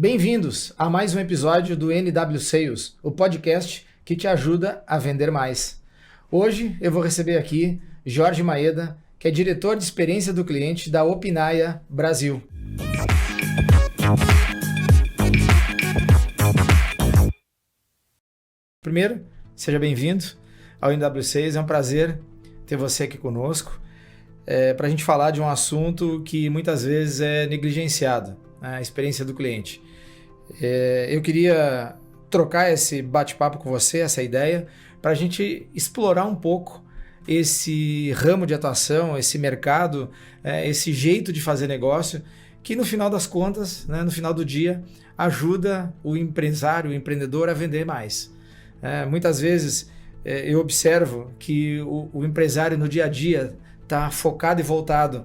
Bem-vindos a mais um episódio do NW Sales, o podcast que te ajuda a vender mais. Hoje eu vou receber aqui Jorge Maeda, que é diretor de experiência do cliente da Opinaia Brasil. Primeiro, seja bem-vindo ao NW Sales, é um prazer ter você aqui conosco para a gente falar de um assunto que muitas vezes é negligenciado, a experiência do cliente. Eu queria trocar esse bate-papo com você, essa ideia, para a gente explorar um pouco esse ramo de atuação, esse mercado, esse jeito de fazer negócio, que no final das contas, no final do dia, ajuda o empresário, o empreendedor a vender mais. Muitas vezes eu observo que o empresário no dia a dia está focado e voltado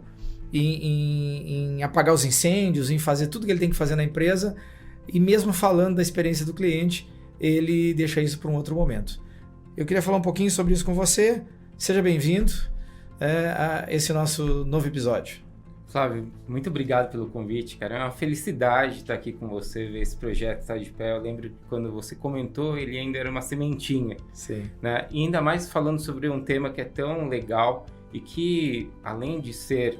em apagar os incêndios, em fazer tudo que ele tem que fazer na empresa, e mesmo falando da experiência do cliente, ele deixa isso para um outro momento. Eu queria falar um pouquinho sobre isso com você. Seja bem-vindo a esse nosso novo episódio. Flávio, muito obrigado pelo convite, cara. É uma felicidade estar aqui com você, ver esse projeto estar de pé. Eu lembro que quando você comentou, ele ainda era uma sementinha. Sim. Né? E ainda mais falando sobre um tema que é tão legal e que, além de ser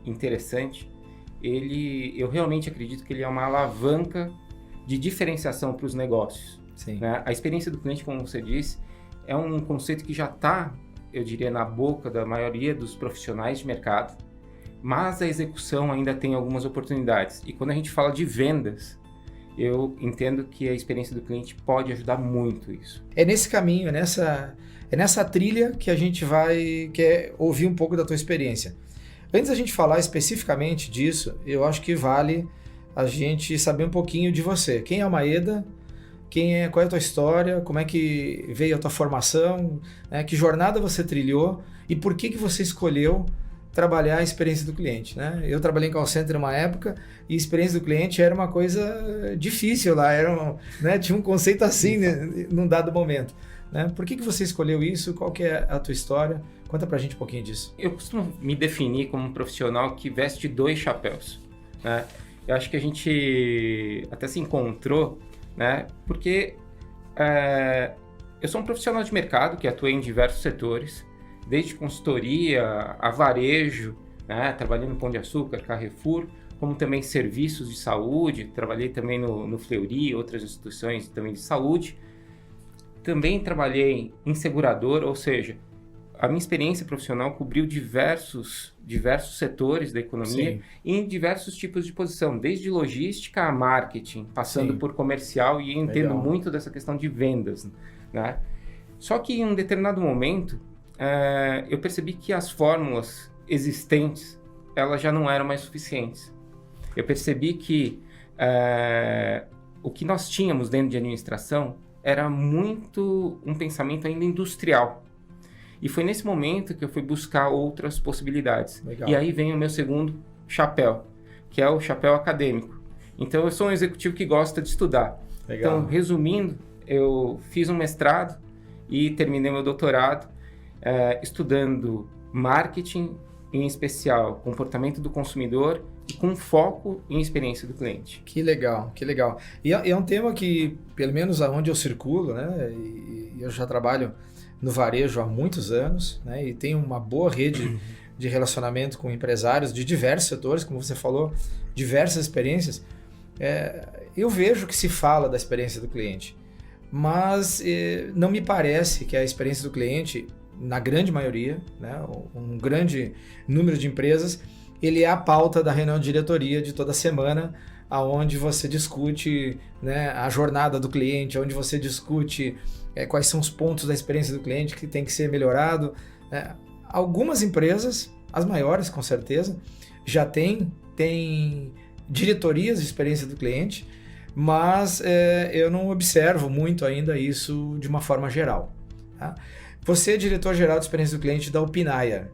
interessante, eu realmente acredito que ele é uma alavanca de diferenciação para os negócios. Sim. Né? A experiência do cliente, como você disse, é um conceito que já está, eu diria, na boca da maioria dos profissionais de mercado, mas a execução ainda tem algumas oportunidades. E quando a gente fala de vendas, eu entendo que a experiência do cliente pode ajudar muito isso. É nesse caminho, é nessa trilha que a gente quer ouvir um pouco da tua experiência. Antes da gente falar especificamente disso, eu acho que vale a gente saber um pouquinho de você. Quem é o Maeda? Qual é a tua história? Como é que veio a tua formação? Que jornada você trilhou? E por que você escolheu trabalhar a experiência do cliente? Né? Eu trabalhei em call center uma época e a experiência do cliente era uma coisa difícil lá. Tinha um conceito assim, num dado momento. Né? Por que você escolheu isso? Qual que é a tua história? Conta pra gente um pouquinho disso. Eu costumo me definir como um profissional que veste dois chapéus. Né? Eu acho que a gente até se encontrou, né? Porque eu sou um profissional de mercado que atua em diversos setores, desde consultoria a varejo, né? Trabalhei no Pão de Açúcar, Carrefour, como também serviços de saúde, trabalhei também no Fleury, outras instituições também de saúde. Também trabalhei em seguradora, ou seja, a minha experiência profissional cobriu diversos setores da economia. Sim. Em diversos tipos de posição, desde logística a marketing, passando Sim. por comercial, e eu entendo Legal. muito dessa questão de vendas. Né? Só que em um determinado momento, eu percebi que as fórmulas existentes, elas já não eram mais suficientes. Eu percebi que o que nós tínhamos dentro de administração era muito um pensamento ainda industrial. E foi nesse momento que eu fui buscar outras possibilidades. Legal. E aí vem o meu segundo chapéu, que é o chapéu acadêmico. Então, eu sou um executivo que gosta de estudar. Legal. Então, resumindo, eu fiz um mestrado e terminei meu doutorado estudando marketing, em especial comportamento do consumidor, e com foco em experiência do cliente. Que legal, que legal. E é um tema que, pelo menos aonde eu circulo, né, e eu já trabalho no varejo há muitos anos, né, e tenho uma boa rede de relacionamento com empresários de diversos setores, como você falou, diversas experiências. Eu vejo que se fala da experiência do cliente, mas não me parece que a experiência do cliente, na grande maioria, né, um grande número de empresas, ele é a pauta da reunião de diretoria de toda semana, onde você discute, né, a jornada do cliente, onde você discute quais são os pontos da experiência do cliente que tem que ser melhorado. Algumas empresas, as maiores com certeza, já têm diretorias de experiência do cliente, mas eu não observo muito ainda isso de uma forma geral. Tá? Você é diretor-geral de experiência do cliente da Opinaia,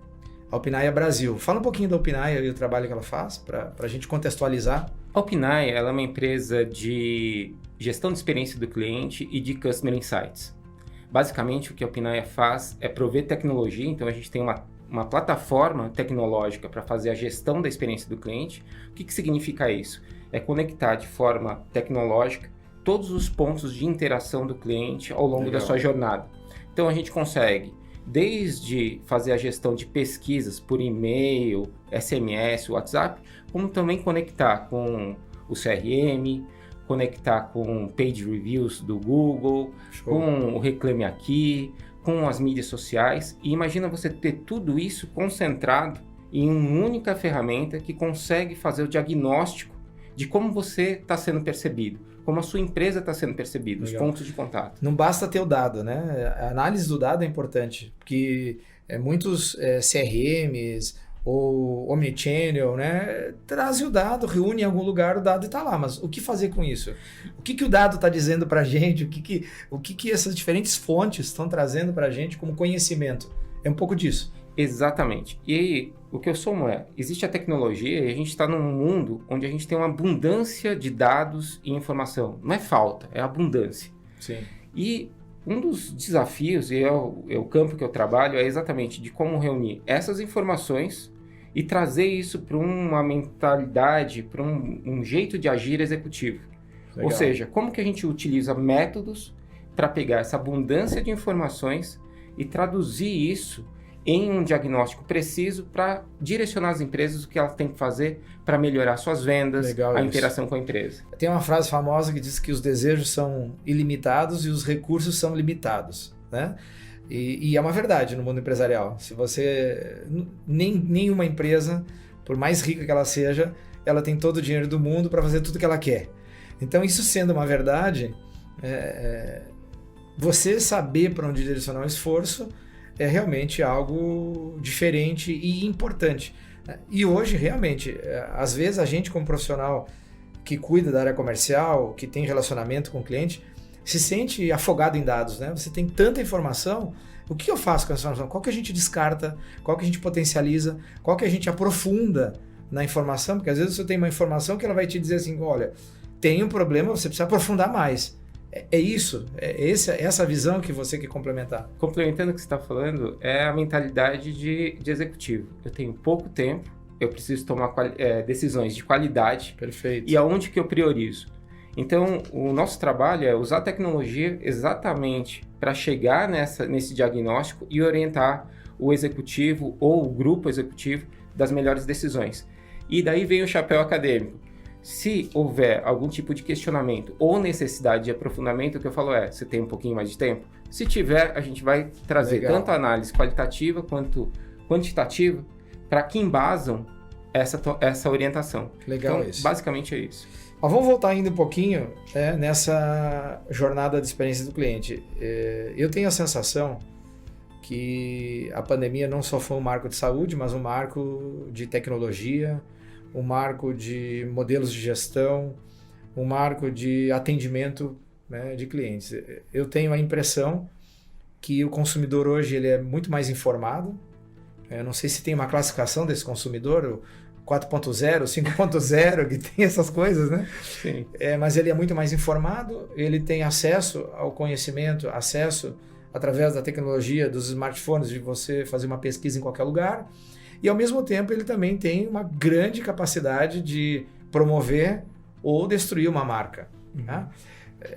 a Opinaia Brasil. Fala um pouquinho da Opinaia e o trabalho que ela faz, para a gente contextualizar. A Opinaia, ela é uma empresa de gestão de experiência do cliente e de Customer Insights. Basicamente, o que a Opinaia faz é prover tecnologia, então a gente tem uma plataforma tecnológica para fazer a gestão da experiência do cliente. O que significa isso? é conectar de forma tecnológica todos os pontos de interação do cliente ao longo da sua jornada. Então a gente consegue, desde fazer a gestão de pesquisas por e-mail, SMS, WhatsApp, como também conectar com o CRM, conectar com page reviews do Google, com o Reclame Aqui, com as mídias sociais. E imagina você ter tudo isso concentrado em uma única ferramenta que consegue fazer o diagnóstico de como você está sendo percebido, como a sua empresa está sendo percebida, os pontos de contato. Não basta ter o dado, né? A análise do dado é importante, porque muitos CRMs ou Omnichannel, né, trazem o dado, reúne em algum lugar o dado e está lá, mas o que fazer com isso? O que o dado está dizendo para a gente? O que essas diferentes fontes estão trazendo para a gente como conhecimento? É um pouco disso. Exatamente. E aí, o que eu somo existe a tecnologia e a gente está num mundo onde a gente tem uma abundância de dados e informação. Não é falta, é abundância. Sim. E um dos desafios, e é o campo que eu trabalho, é exatamente de como reunir essas informações e trazer isso para uma mentalidade, para um jeito de agir executivo. Legal. Ou seja, como que a gente utiliza métodos para pegar essa abundância de informações e traduzir isso em um diagnóstico preciso para direcionar as empresas o que elas têm que fazer para melhorar suas vendas, Legal, a interação com a empresa. Tem uma frase famosa que diz que os desejos são ilimitados e os recursos são limitados, né? E é uma verdade no mundo empresarial. Se você... Nenhuma empresa, por mais rica que ela seja, ela tem todo o dinheiro do mundo para fazer tudo que ela quer. Então, isso sendo uma verdade, você saber para onde direcionar o esforço é realmente algo diferente e importante. E hoje, realmente, às vezes a gente como profissional que cuida da área comercial, que tem relacionamento com o cliente, se sente afogado em dados, né? Você tem tanta informação, o que eu faço com essa informação? Qual que a gente descarta? Qual que a gente potencializa? Qual que a gente aprofunda na informação? Porque às vezes você tem uma informação que ela vai te dizer assim, olha, tem um problema, você precisa aprofundar mais. É isso, essa visão que você quer complementar. Complementando o que você está falando, é a mentalidade de executivo. Eu tenho pouco tempo, eu preciso tomar decisões de qualidade. Perfeito. E aonde que eu priorizo? Então, o nosso trabalho é usar a tecnologia exatamente para chegar nesse diagnóstico e orientar o executivo ou o grupo executivo das melhores decisões. E daí vem o chapéu acadêmico. Se houver algum tipo de questionamento ou necessidade de aprofundamento, o que eu falo você tem um pouquinho mais de tempo? Se tiver, a gente vai trazer tanto a análise qualitativa quanto quantitativa para que embasam essa orientação. Legal, então, isso. Basicamente é isso. Mas vamos voltar ainda um pouquinho nessa jornada de experiência do cliente. Eu tenho a sensação que a pandemia não só foi um marco de saúde, mas um marco de tecnologia, um marco de modelos de gestão, um marco de atendimento, né, de clientes. Eu tenho a impressão que o consumidor hoje ele é muito mais informado. Eu não sei se tem uma classificação desse consumidor, 4.0, 5.0, que tem essas coisas, né? Sim. Mas ele é muito mais informado, ele tem acesso ao conhecimento, acesso através da tecnologia dos smartphones, de você fazer uma pesquisa em qualquer lugar. E, ao mesmo tempo, ele também tem uma grande capacidade de promover ou destruir uma marca. Uhum. Né?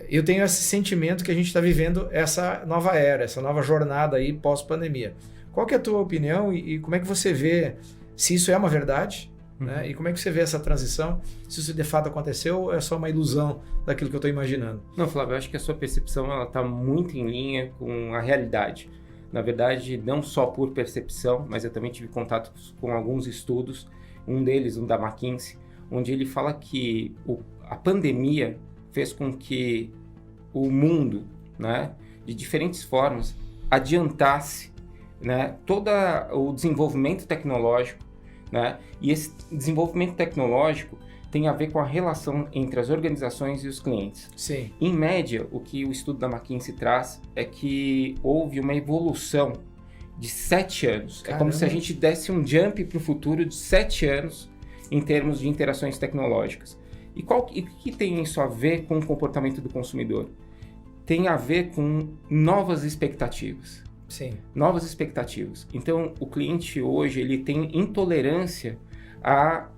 Eu tenho esse sentimento que a gente está vivendo essa nova era, essa nova jornada aí pós-pandemia. Qual que é a tua opinião e como é que você vê se isso é uma verdade? Uhum. Né? E como é que você vê essa transição? Se isso de fato aconteceu ou é só uma ilusão daquilo que eu estou imaginando? Não, Flávio, eu acho que a sua percepção está muito em linha com a realidade. Na verdade, não só por percepção, mas eu também tive contato com alguns estudos, um deles, um da McKinsey, onde ele fala que a pandemia fez com que o mundo, né, de diferentes formas, adiantasse, né, todo o desenvolvimento tecnológico, né, e esse desenvolvimento tecnológico tem a ver com a relação entre as organizações e os clientes. Sim. Em média, o que o estudo da McKinsey traz é que houve uma evolução de 7 anos. Caramba. É como se a gente desse um jump para o futuro de 7 anos em termos de interações tecnológicas. E o que tem isso a ver com o comportamento do consumidor? Tem a ver com novas expectativas. Sim. Novas expectativas. Então, o cliente hoje ele tem intolerância a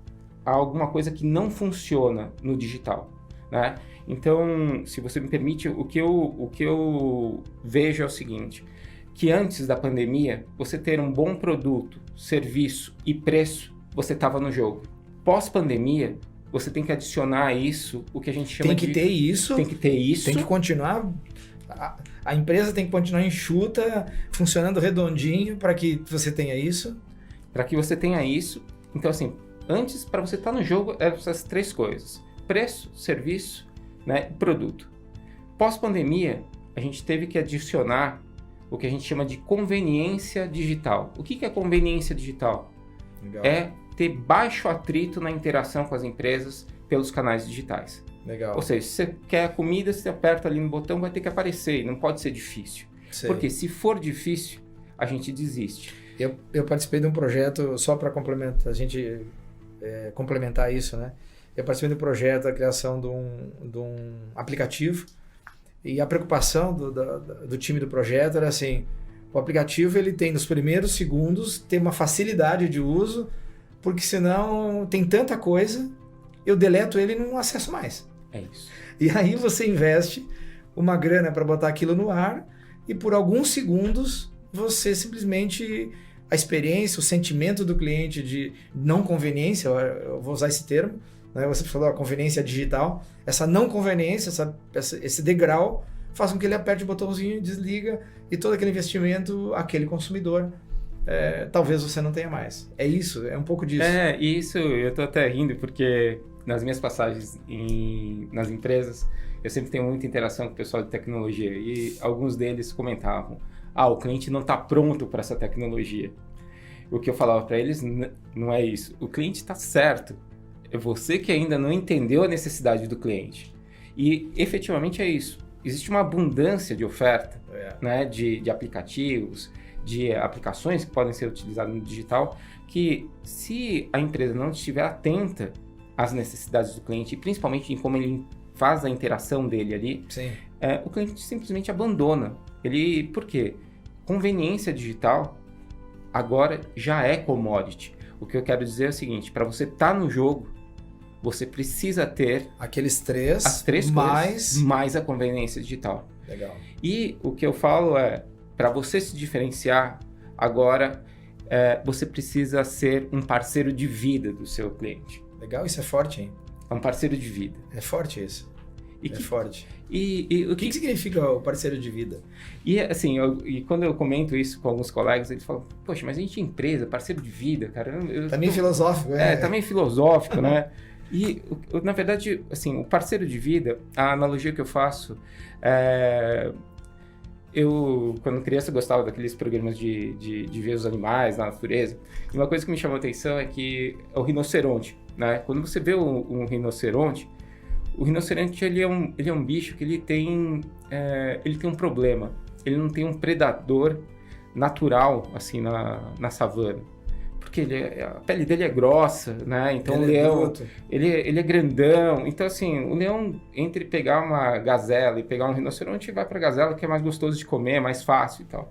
há alguma coisa que não funciona no digital, né? Então, se você me permite, o que eu vejo é o seguinte, que antes da pandemia, você ter um bom produto, serviço e preço, você estava no jogo. Pós-pandemia, você tem que adicionar a isso o que a gente chama Tem que ter isso. Tem que ter isso. Tem que continuar... A empresa tem que continuar enxuta, funcionando redondinho para que você tenha isso. Para que você tenha isso. Então, assim, antes, para você estar no jogo, eram essas 3 coisas. Preço, serviço, né, e produto. Pós-pandemia, a gente teve que adicionar o que a gente chama de conveniência digital. O que é conveniência digital? Legal. É ter baixo atrito na interação com as empresas pelos canais digitais. Legal. Ou seja, se você quer a comida, você aperta ali no botão, vai ter que aparecer, não pode ser difícil. Sei. Porque se for difícil, a gente desiste. Eu participei de um projeto, só para complementar, complementar isso, né? Eu participei de um projeto da criação de um aplicativo e a preocupação do time do projeto era assim, o aplicativo ele tem nos primeiros segundos, tem uma facilidade de uso, porque senão tem tanta coisa, eu deleto ele e não acesso mais. É isso. E aí você investe uma grana para botar aquilo no ar e por alguns segundos você simplesmente... A experiência, o sentimento do cliente de não conveniência, eu vou usar esse termo, né? Você falou a conveniência digital, essa não conveniência, esse degrau faz com que ele aperte o botãozinho, desliga e todo aquele investimento, aquele consumidor, talvez você não tenha mais. É isso, é um pouco disso. Isso eu tô até rindo porque nas minhas passagens nas empresas, eu sempre tenho muita interação com o pessoal de tecnologia e alguns deles comentavam, o cliente não está pronto para essa tecnologia. O que eu falava para eles não é isso. O cliente está certo. É você que ainda não entendeu a necessidade do cliente. E efetivamente é isso. Existe uma abundância de oferta, né, de aplicativos, de aplicações que podem ser utilizadas no digital, que se a empresa não estiver atenta às necessidades do cliente, e principalmente em como ele faz a interação dele ali, Sim. O cliente simplesmente abandona. Por quê? Conveniência digital agora já é commodity. O que eu quero dizer é o seguinte, para você estar no jogo, você precisa ter aqueles três, as 3 coisas, mais a conveniência digital. Legal. E o que eu falo é, para você se diferenciar, agora você precisa ser um parceiro de vida do seu cliente. Legal, isso é forte, hein? É um parceiro de vida. É forte isso. Forte. E o que significa o parceiro de vida? E assim, quando eu comento isso com alguns colegas, eles falam, poxa, mas a gente é empresa, parceiro de vida, cara. Tá meio filosófico, tá meio filosófico, né? E, na verdade, assim, o parceiro de vida, a analogia que eu faço eu, quando criança, gostava daqueles programas de ver os animais na natureza. E uma coisa que me chamou a atenção é que o rinoceronte, né? Quando você vê um rinoceronte, o rinoceronte ele é um bicho que ele tem um problema. Ele não tem um predador natural assim na savana, porque a pele dele é grossa, né? Então o leão ele é grandão. Então assim, o leão, entre pegar uma gazela e pegar um rinoceronte, vai para a gazela, que é mais gostoso de comer, é mais fácil e tal.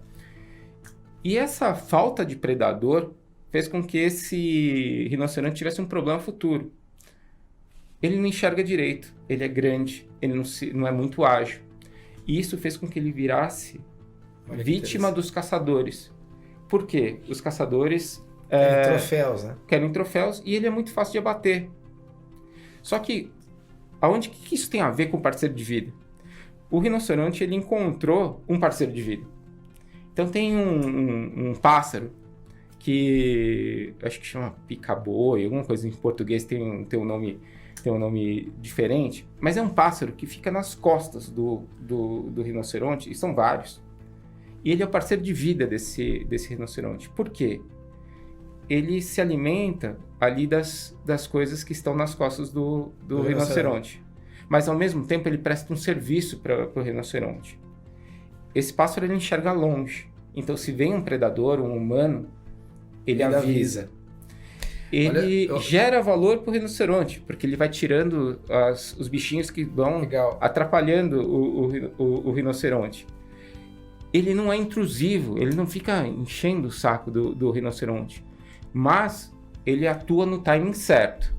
E essa falta de predador fez com que esse rinoceronte tivesse um problema futuro. Ele não enxerga direito, ele é grande, ele não é muito ágil. E isso fez com que ele virasse vítima dos caçadores. Por quê? Os caçadores... querem troféus, né? Querem troféus e ele é muito fácil de abater. Só que, que isso tem a ver com parceiro de vida? O rinoceronte, ele encontrou um parceiro de vida. Então tem um pássaro que acho que chama pica-boi, alguma coisa em português tem um nome diferente, mas é um pássaro que fica nas costas do rinoceronte, e são vários. E ele é o parceiro de vida desse rinoceronte. Por quê? Ele se alimenta ali das coisas que estão nas costas do rinoceronte. Mas, ao mesmo tempo, ele presta um serviço para o rinoceronte. Esse pássaro, ele enxerga longe. Então, se vem um predador, um humano, ele avisa. Ele gera valor para o rinoceronte, porque ele vai tirando os bichinhos que vão atrapalhando o rinoceronte. Ele não é intrusivo, ele não fica enchendo o saco do rinoceronte, mas ele atua no timing certo.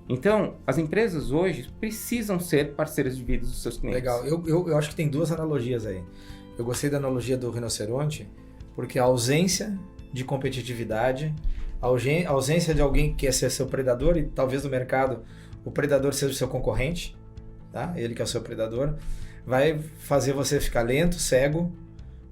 Então, as empresas hoje precisam ser parceiras de vida dos seus clientes. Legal. Eu acho que tem duas analogias aí. Eu gostei da analogia do rinoceronte, porque a ausência de competitividade, a ausência de alguém que quer ser seu predador, e talvez no mercado o predador seja o seu concorrente, tá? Ele que é o seu predador, vai fazer você ficar lento, cego,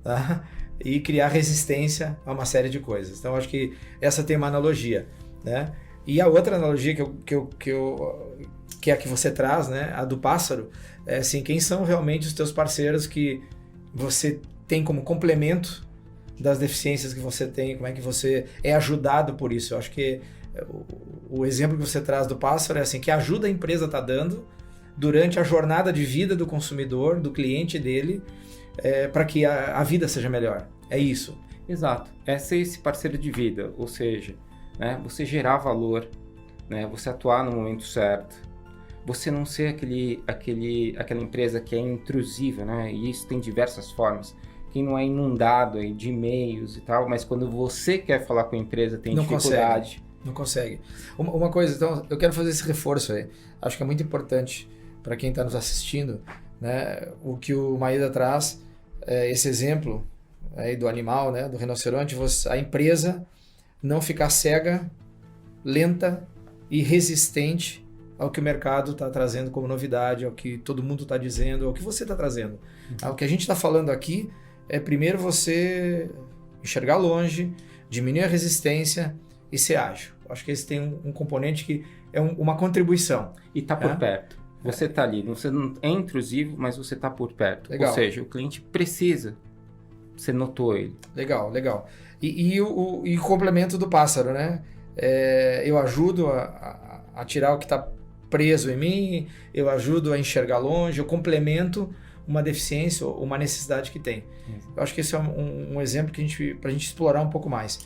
tá? E criar resistência a uma série de coisas. Então, acho que essa tem uma analogia, né? E a outra analogia que é a que você traz, né? A do pássaro, é assim, quem são realmente os teus parceiros que você tem como complemento das deficiências que você tem, como é que você é ajudado por isso. Eu acho que o exemplo que você traz do pássaro é assim, que ajuda a empresa está dando durante a jornada de vida do consumidor, do cliente dele, para que a vida seja melhor. É isso. Exato. É ser esse parceiro de vida, ou seja, né, você gerar valor, né, você atuar no momento certo, você não ser aquela empresa que é intrusiva, né, e isso tem diversas formas. Quem não é inundado aí de e-mails e tal, mas quando você quer falar com a empresa tem dificuldade. Não consegue. Uma coisa, então, eu quero fazer esse reforço aí. Acho que é muito importante para quem está nos assistindo, né, o que o Maeda traz, esse exemplo aí do animal, né, do rinoceronte, a empresa não ficar cega, lenta e resistente ao que o mercado está trazendo como novidade, ao que todo mundo está dizendo, ao que você está trazendo. O que a gente está falando aqui é primeiro você enxergar longe, diminuir a resistência e ser ágil. Acho que esse tem um componente que é uma contribuição. E está por perto. Você está ali, você não é intrusivo, mas você está por perto. Legal. Ou seja, o cliente precisa, você notou ele. Legal. E o complemento do pássaro, né? Eu ajudo a tirar o que está preso em mim, eu ajudo a enxergar longe, eu complemento uma deficiência ou uma necessidade que tem. Eu acho que esse é um exemplo para a gente explorar um pouco mais.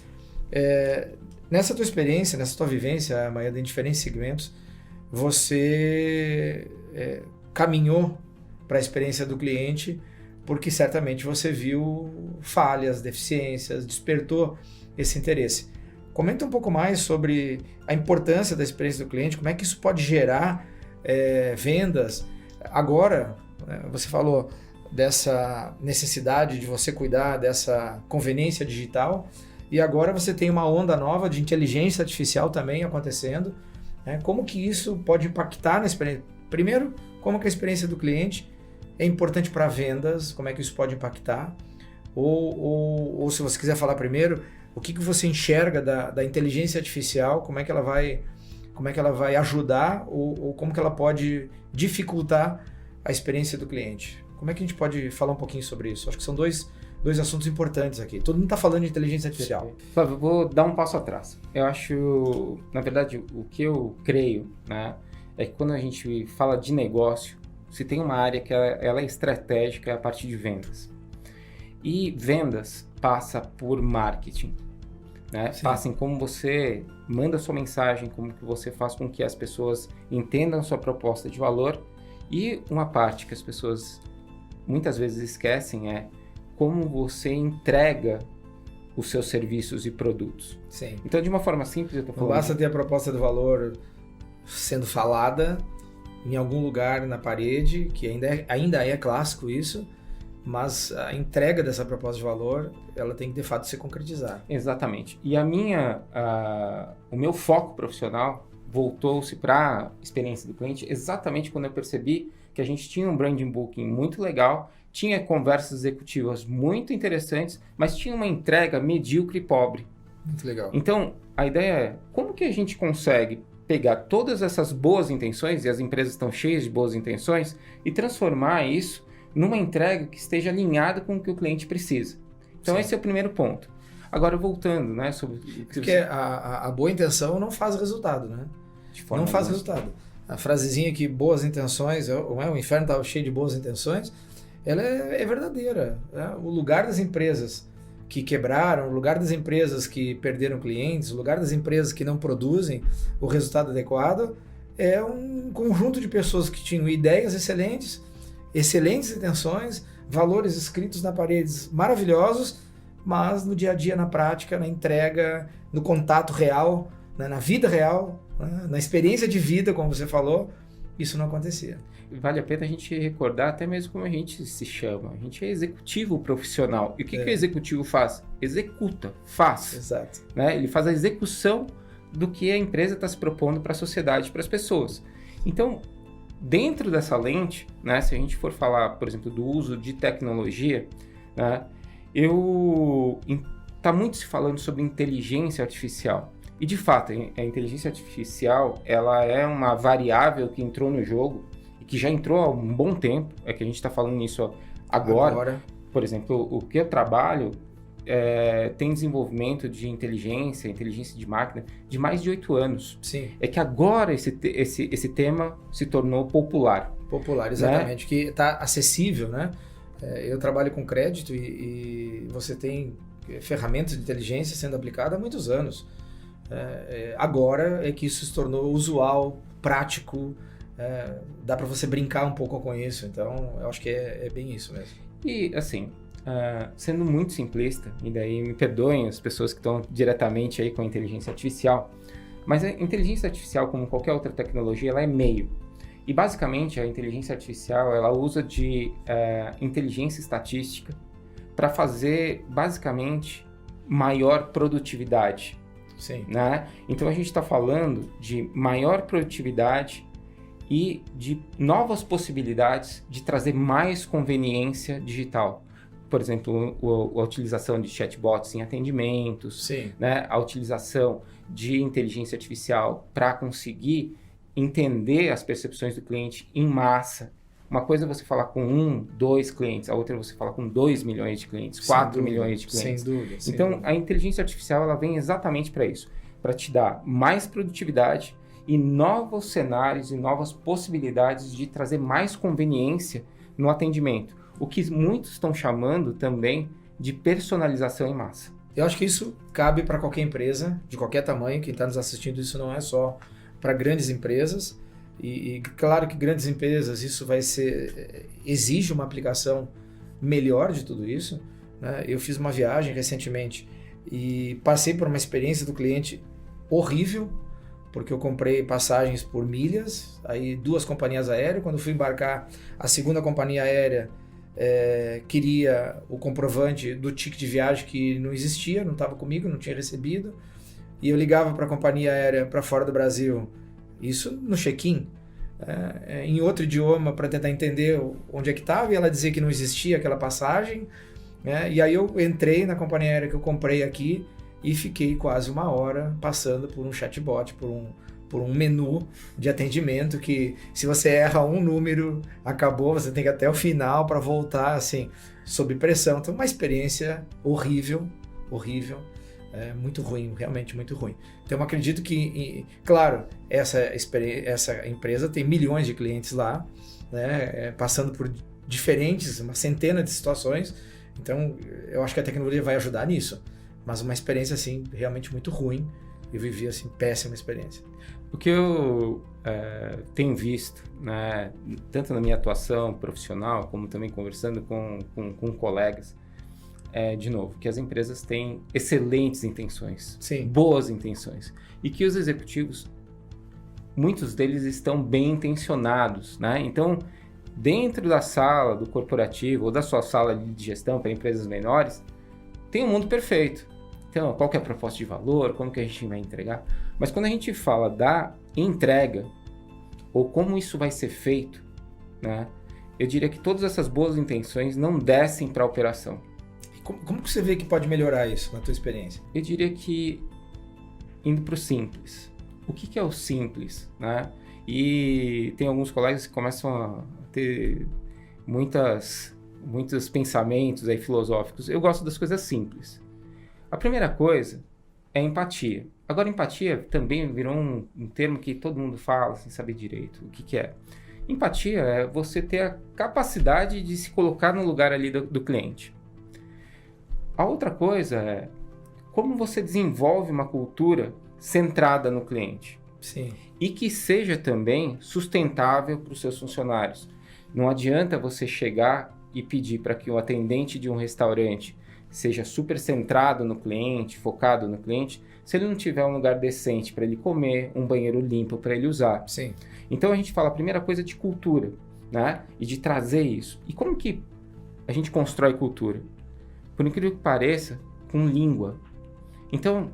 Nessa tua experiência, nessa tua vivência, Maeda, em diferentes segmentos, você caminhou para a experiência do cliente porque certamente você viu falhas, deficiências, despertou esse interesse. Comenta um pouco mais sobre a importância da experiência do cliente, como é que isso pode gerar vendas. Agora, você falou dessa necessidade de você cuidar dessa conveniência digital e agora você tem uma onda nova de inteligência artificial também acontecendo. Como que isso pode impactar na experiência? Primeiro, como que a experiência do cliente é importante para vendas, como é que isso pode impactar? Ou se você quiser falar primeiro, o que você enxerga da inteligência artificial, como é que ela vai ajudar ou como que ela pode dificultar a experiência do cliente? Como é que a gente pode falar um pouquinho sobre isso? Acho que são dois assuntos importantes aqui. Todo mundo está falando de inteligência artificial. Flávio, vou dar um passo atrás. Eu acho, na verdade, o que eu creio, né, é que quando a gente fala de negócio, se tem uma área que ela é estratégica, é a parte de vendas. E vendas passa por marketing, né? Passa em como você manda a sua mensagem, como que você faz com que as pessoas entendam a sua proposta de valor. E uma parte que as pessoas muitas vezes esquecem é como você entrega os seus serviços e produtos. Sim. Então, de uma forma simples, eu estou falando... Não basta ter a proposta de valor sendo falada em algum lugar na parede, que ainda é clássico isso, mas a entrega dessa proposta de valor, ela tem que de fato se concretizar. Exatamente. E o meu foco profissional voltou-se para a experiência do cliente exatamente quando eu percebi que a gente tinha um branding booking muito legal, tinha conversas executivas muito interessantes, mas tinha uma entrega medíocre e pobre. Muito legal. Então, a ideia é, como que a gente consegue pegar todas essas boas intenções, e as empresas estão cheias de boas intenções, e transformar isso numa entrega que esteja alinhada com o que o cliente precisa. Então, esse é o primeiro ponto. Agora, voltando, né, sobre... Porque a boa intenção não faz resultado, né? Não faz resultado. A frasezinha que boas intenções, o inferno está cheio de boas intenções, ela é verdadeira. Né? O lugar das empresas que quebraram, o lugar das empresas que perderam clientes, o lugar das empresas que não produzem o resultado adequado é um conjunto de pessoas que tinham ideias excelentes intenções, valores escritos na paredes maravilhosos, mas no dia a dia, na prática, na entrega, no contato real né, na vida real, né, na experiência de vida, como você falou, isso não acontecia. Vale a pena a gente recordar até mesmo como a gente se chama. A gente é executivo profissional. E o que o executivo faz? Executa, faz. Exato. Né? Ele faz a execução do que a empresa está se propondo para a sociedade, para as pessoas. Então, dentro dessa lente, né, se a gente for falar, por exemplo, do uso de tecnologia, né, tá muito se falando sobre inteligência artificial. E, de fato, a inteligência artificial ela é uma variável que entrou no jogo e que já entrou há um bom tempo. É que a gente está falando nisso agora. Por exemplo, o que eu trabalho tem desenvolvimento de inteligência de máquina, de mais de 8 anos. Sim. É que agora esse tema se tornou popular. Popular, exatamente. Né? Que está acessível, né? Eu trabalho com crédito e você tem ferramentas de inteligência sendo aplicada há muitos anos. Agora é que isso se tornou usual, prático, dá para você brincar um pouco com isso. Então, eu acho que é bem isso mesmo. E, assim... sendo muito simplista, e daí me perdoem as pessoas que estão diretamente aí com a inteligência artificial, mas a inteligência artificial, como qualquer outra tecnologia, ela é meio. E basicamente a inteligência artificial ela usa de inteligência estatística para fazer basicamente maior produtividade. Sim. Né? Então a gente está falando de maior produtividade e de novas possibilidades de trazer mais conveniência digital. Por exemplo, a utilização de chatbots em atendimentos, né? A utilização de inteligência artificial para conseguir entender as percepções do cliente em massa. Uma coisa é você falar com 1, 2 clientes, a outra é você falar com 2 milhões de clientes, 4 milhões de clientes. Sem dúvida. Então, a inteligência artificial ela vem exatamente para isso, para te dar mais produtividade e novos cenários e novas possibilidades de trazer mais conveniência no atendimento. O que muitos estão chamando também de personalização em massa. Eu acho que isso cabe para qualquer empresa, de qualquer tamanho. Quem está nos assistindo, isso não é só para grandes empresas. E claro que grandes empresas, isso exige uma aplicação melhor de tudo isso. Né? Eu fiz uma viagem recentemente e passei por uma experiência do cliente horrível, porque eu comprei passagens por milhas, aí 2 companhias aéreas. Quando fui embarcar, a segunda companhia aérea queria o comprovante do ticket de viagem que não existia, não estava comigo, não tinha recebido. E eu ligava para a companhia aérea para fora do Brasil, isso no check-in, em outro idioma para tentar entender onde é que estava, e ela dizia que não existia aquela passagem. E aí eu entrei na companhia aérea que eu comprei aqui e fiquei quase 1 hora passando por um chatbot, por um menu de atendimento que, se você erra um número, acabou, você tem que ir até o final para voltar, assim, sob pressão. Então, uma experiência horrível, muito ruim, realmente muito ruim. Então, eu acredito que, claro, essa empresa tem milhões de clientes lá, né, passando por uma centena de situações. Então, eu acho que a tecnologia vai ajudar nisso, mas uma experiência, assim, realmente muito ruim. Eu vivi, assim, péssima experiência. O que eu tenho visto, né, tanto na minha atuação profissional, como também conversando com colegas, de novo, que as empresas têm excelentes intenções, boas intenções, e que os executivos, muitos deles estão bem intencionados, né? Então, dentro da sala do corporativo ou da sua sala de gestão para empresas menores, tem um mundo perfeito. Então, qual que é a proposta de valor, como que a gente vai entregar? Mas quando a gente fala da entrega, ou como isso vai ser feito, né, eu diria que todas essas boas intenções não descem para a operação. Como que você vê que pode melhorar isso na tua experiência? Eu diria que indo para o simples. O que é o simples? Né? E tem alguns colegas que começam a ter muitos pensamentos aí filosóficos. Eu gosto das coisas simples. A primeira coisa é empatia. Agora, empatia também virou um termo que todo mundo fala sem saber direito o que é. Empatia é você ter a capacidade de se colocar no lugar ali do cliente. A outra coisa é como você desenvolve uma cultura centrada no cliente. Sim. E que seja também sustentável para os seus funcionários. Não adianta você chegar e pedir para que o atendente de um restaurante seja super centrado no cliente, focado no cliente, se ele não tiver um lugar decente para ele comer, um banheiro limpo para ele usar. Sim. Então a gente fala a primeira coisa de cultura, né? E de trazer isso. E como que a gente constrói cultura? Por incrível que pareça, com língua. Então,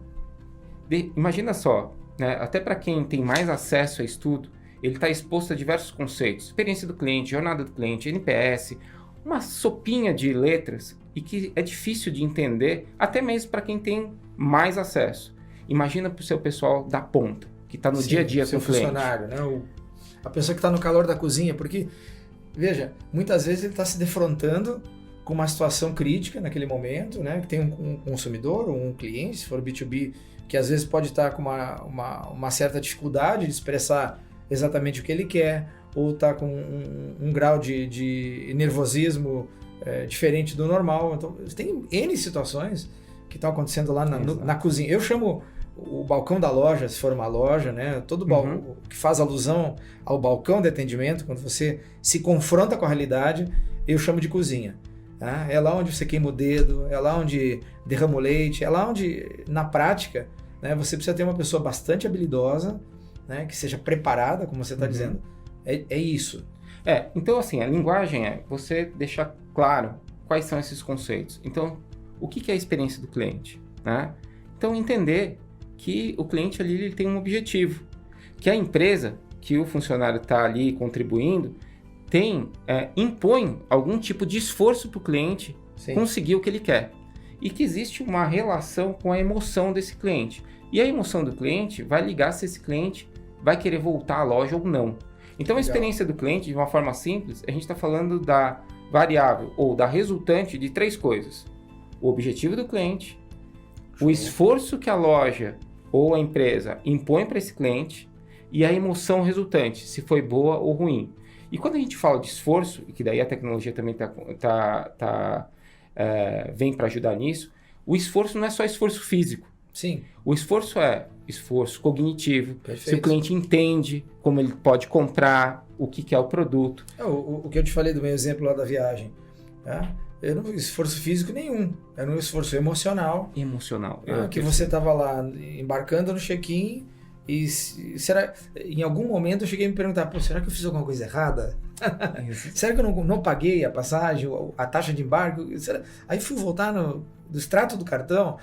imagina só, né? Até para quem tem mais acesso a estudo, ele está exposto a diversos conceitos. Experiência do cliente, jornada do cliente, NPS, uma sopinha de letras e que é difícil de entender, até mesmo para quem tem mais acesso. Imagina para o seu pessoal da ponta, que está no dia a dia com o cliente. Funcionário, né? A pessoa que está no calor da cozinha, porque, veja, muitas vezes ele está se defrontando com uma situação crítica naquele momento, né? Que tem um consumidor ou um cliente, se for B2B, que às vezes pode estar com uma certa dificuldade de expressar exatamente o que ele quer, ou está com um grau de nervosismo diferente do normal. Então, tem N situações que estão acontecendo lá na cozinha. Eu chamo o balcão da loja, se for uma loja, né? Todo que faz alusão ao balcão de atendimento, quando você se confronta com a realidade, eu chamo de cozinha. Tá? É lá onde você queima o dedo, é lá onde derrama o leite, é lá onde, na prática, né, você precisa ter uma pessoa bastante habilidosa, né, que seja preparada, como você está dizendo. É isso. Então assim, a linguagem é você deixar claro quais são esses conceitos. Então, o que é a experiência do cliente? Né? Então, entender que o cliente ali ele tem um objetivo, que a empresa, que o funcionário está ali contribuindo, impõe algum tipo de esforço para o cliente conseguir o que ele quer. E que existe uma relação com a emoção desse cliente. E a emoção do cliente vai ligar se esse cliente vai querer voltar à loja ou não. Então, a experiência do cliente, de uma forma simples, a gente está falando da variável ou da resultante de 3 coisas. O objetivo do cliente, o esforço que a loja ou a empresa impõe para esse cliente e a emoção resultante, se foi boa ou ruim. E quando a gente fala de esforço, e que daí a tecnologia também vem para ajudar nisso, o esforço não é só esforço físico. Sim. O esforço é esforço cognitivo. Perfeito. Se o cliente entende como ele pode comprar, o que é o produto. O que eu te falei do meu exemplo lá da viagem. Tá? Eu não fiz esforço físico nenhum. Era um esforço emocional. Que você estava lá embarcando no check-in e em algum momento eu cheguei a me perguntar, será que eu fiz alguma coisa errada? Será que eu não paguei a passagem, a taxa de embarque? Aí fui voltar do extrato do cartão.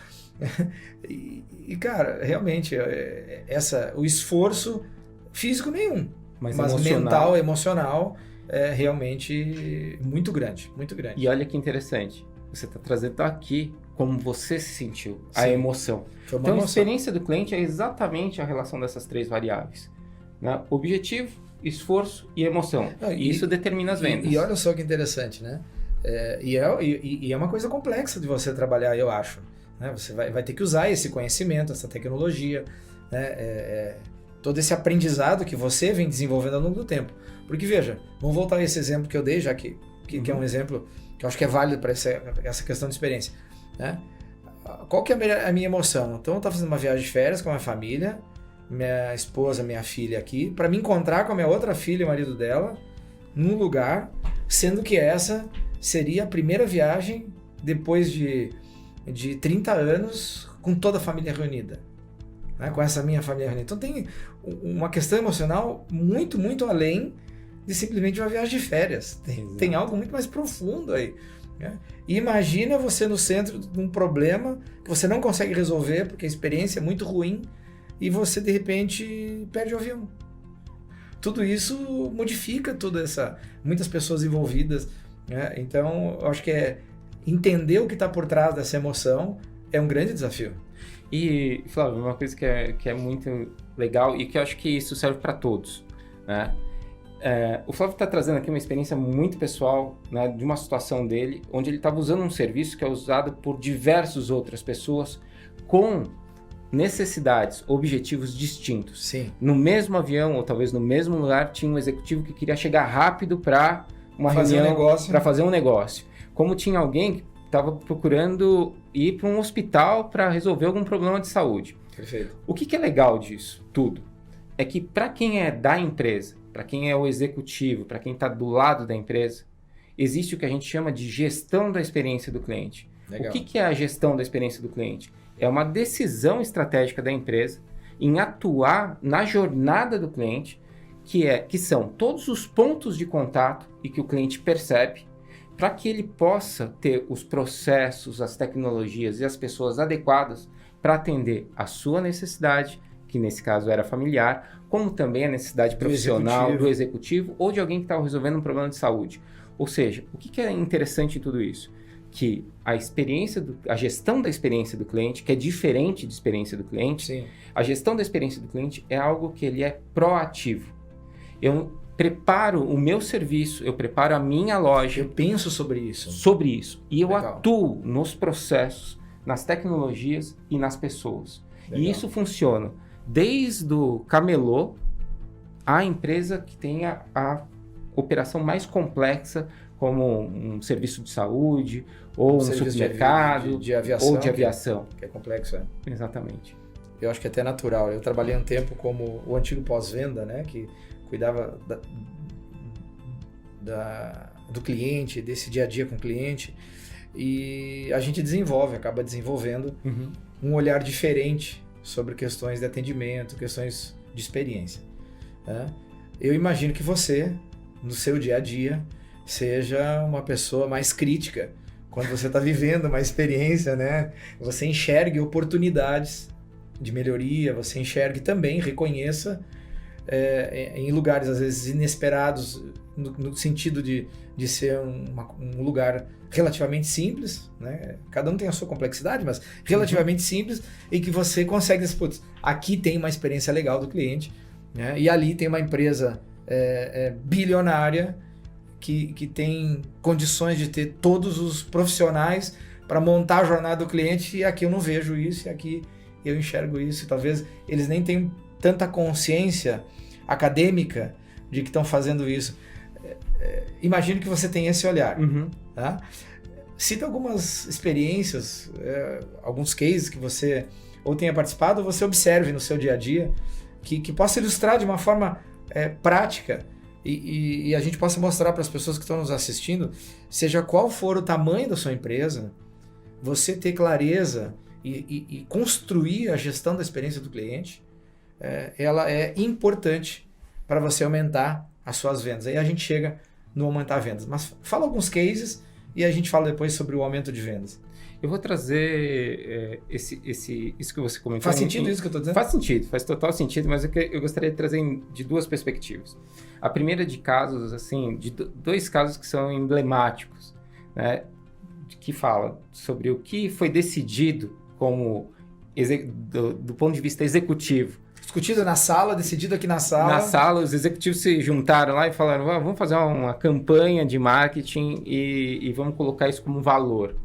E cara, realmente o esforço físico nenhum, mas mental, emocional é realmente muito grande, muito grande. E olha que interessante, você está trazendo aqui como você se sentiu, a emoção. Então a experiência do cliente é exatamente a relação dessas 3 variáveis, né? Objetivo, esforço e emoção. E isso determina as vendas. E olha só que interessante, né? E é uma coisa complexa de você trabalhar, eu acho. Né? Você vai ter que usar esse conhecimento, essa tecnologia, né? Todo esse aprendizado que você vem desenvolvendo ao longo do tempo. Porque, veja, vamos voltar a esse exemplo que eu dei, já que é um exemplo que eu acho que é válido para essa questão de experiência. Né? Qual que é a minha emoção? Então, eu estava fazendo uma viagem de férias com a minha família, minha esposa, minha filha aqui, para me encontrar com a minha outra filha e o marido dela, num lugar, sendo que essa seria a primeira viagem depois de 30 anos com toda a família reunida, né? Com essa minha família reunida. Então tem uma questão emocional muito, muito além de simplesmente uma viagem de férias. Tem algo muito mais profundo aí. Né? E imagina você no centro de um problema que você não consegue resolver porque a experiência é muito ruim e você de repente perde o avião. Tudo isso modifica muitas pessoas envolvidas. Né? Então eu acho que entender o que está por trás dessa emoção é um grande desafio. E, Flávio, uma coisa que é muito legal e que eu acho que isso serve para todos, né? O Flávio está trazendo aqui uma experiência muito pessoal, né, de uma situação dele, onde ele estava usando um serviço que é usado por diversas outras pessoas com necessidades, objetivos distintos. Sim. No mesmo avião, ou talvez no mesmo lugar, tinha um executivo que queria chegar rápido para uma reunião, para fazer um negócio. Como tinha alguém que estava procurando ir para um hospital para resolver algum problema de saúde. Perfeito. O que é legal disso tudo? É que para quem é da empresa, para quem é o executivo, para quem está do lado da empresa, existe o que a gente chama de gestão da experiência do cliente. Legal. O que é a gestão da experiência do cliente? É uma decisão estratégica da empresa em atuar na jornada do cliente, que são todos os pontos de contato e que o cliente percebe, para que ele possa ter os processos, as tecnologias e as pessoas adequadas para atender a sua necessidade, que nesse caso era familiar, como também a necessidade profissional do executivo ou de alguém que está resolvendo um problema de saúde. Ou seja, o que é interessante em tudo isso? Que a gestão da experiência do cliente, que é diferente de experiência do cliente, Sim. A gestão da experiência do cliente é algo que ele é proativo. Eu preparo o meu serviço, eu preparo a minha loja. Eu penso sobre isso. E eu Legal. atuo nos processos, nas tecnologias e nas pessoas. Legal. E isso funciona desde o camelô à empresa que tem a operação mais complexa, como um serviço de saúde, ou um supermercado, de aviação, ou de aviação. Que é complexo, é. Exatamente. Eu acho que é até natural. Eu trabalhei um tempo como o antigo pós-venda, né? Que cuidava do cliente, desse dia a dia com o cliente. E a gente acaba desenvolvendo um olhar diferente sobre questões de atendimento, questões de experiência. Né? Eu imagino que você, no seu dia a dia, seja uma pessoa mais crítica quando você está vivendo uma experiência, né? Você enxergue oportunidades de melhoria, você enxergue também, reconheça em lugares às vezes inesperados, no sentido de ser um lugar relativamente simples, né? Cada um tem a sua complexidade, mas relativamente simples, e que você consegue dizer, putz, aqui tem uma experiência legal do cliente, né? E ali tem uma empresa bilionária que tem condições de ter todos os profissionais para montar a jornada do cliente, e aqui eu não vejo isso, e aqui eu enxergo isso. E talvez eles nem tenham tanta consciência acadêmica de que estão fazendo isso. Imagino que você tem esse olhar. Tá? Cita algumas experiências, alguns cases que você ou tenha participado, ou você observe no seu dia a dia, que possa ilustrar de uma forma prática, e a gente possa mostrar para as pessoas que estão nos assistindo, seja qual for o tamanho da sua empresa, você ter clareza e construir a gestão da experiência do cliente, ela é importante para você aumentar as suas vendas. Aí a gente chega no aumentar vendas. Mas fala alguns cases e a gente fala depois sobre o aumento de vendas. Eu vou trazer isso que você comentou. Faz sentido isso que eu estou dizendo? Faz sentido, faz total sentido, mas eu gostaria de trazer de duas perspectivas. A primeira de casos, assim, de dois casos que são emblemáticos, né, que fala sobre o que foi decidido como do ponto de vista executivo. Discutido na sala, decidido aqui na sala. Na sala, os executivos se juntaram lá e falaram, vamos fazer uma campanha de marketing e vamos colocar isso como valor.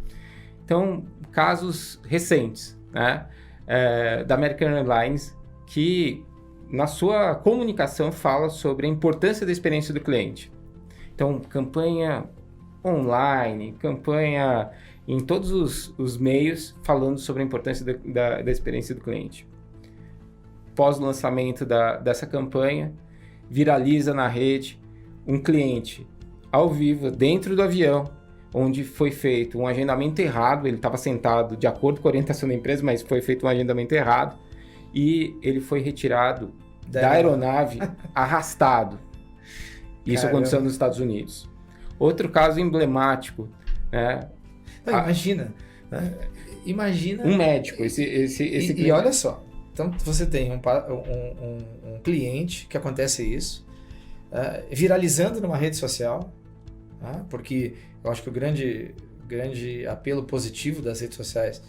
Então, casos recentes, né, da American Airlines, que na sua comunicação fala sobre a importância da experiência do cliente. Então, campanha online, campanha em todos os meios falando sobre a importância da experiência do cliente. Pós-lançamento dessa campanha, viraliza na rede um cliente ao vivo dentro do avião, onde foi feito um agendamento errado. Ele estava sentado de acordo com a orientação da empresa, mas foi feito um agendamento errado e ele foi retirado da aeronave arrastado. Isso aconteceu nos Estados Unidos. Outro caso emblemático, né? Não, imagina, né? Imagina um médico. E olha só, então você tem um cliente que acontece isso, viralizando numa rede social, porque eu acho que o grande apelo positivo das redes sociais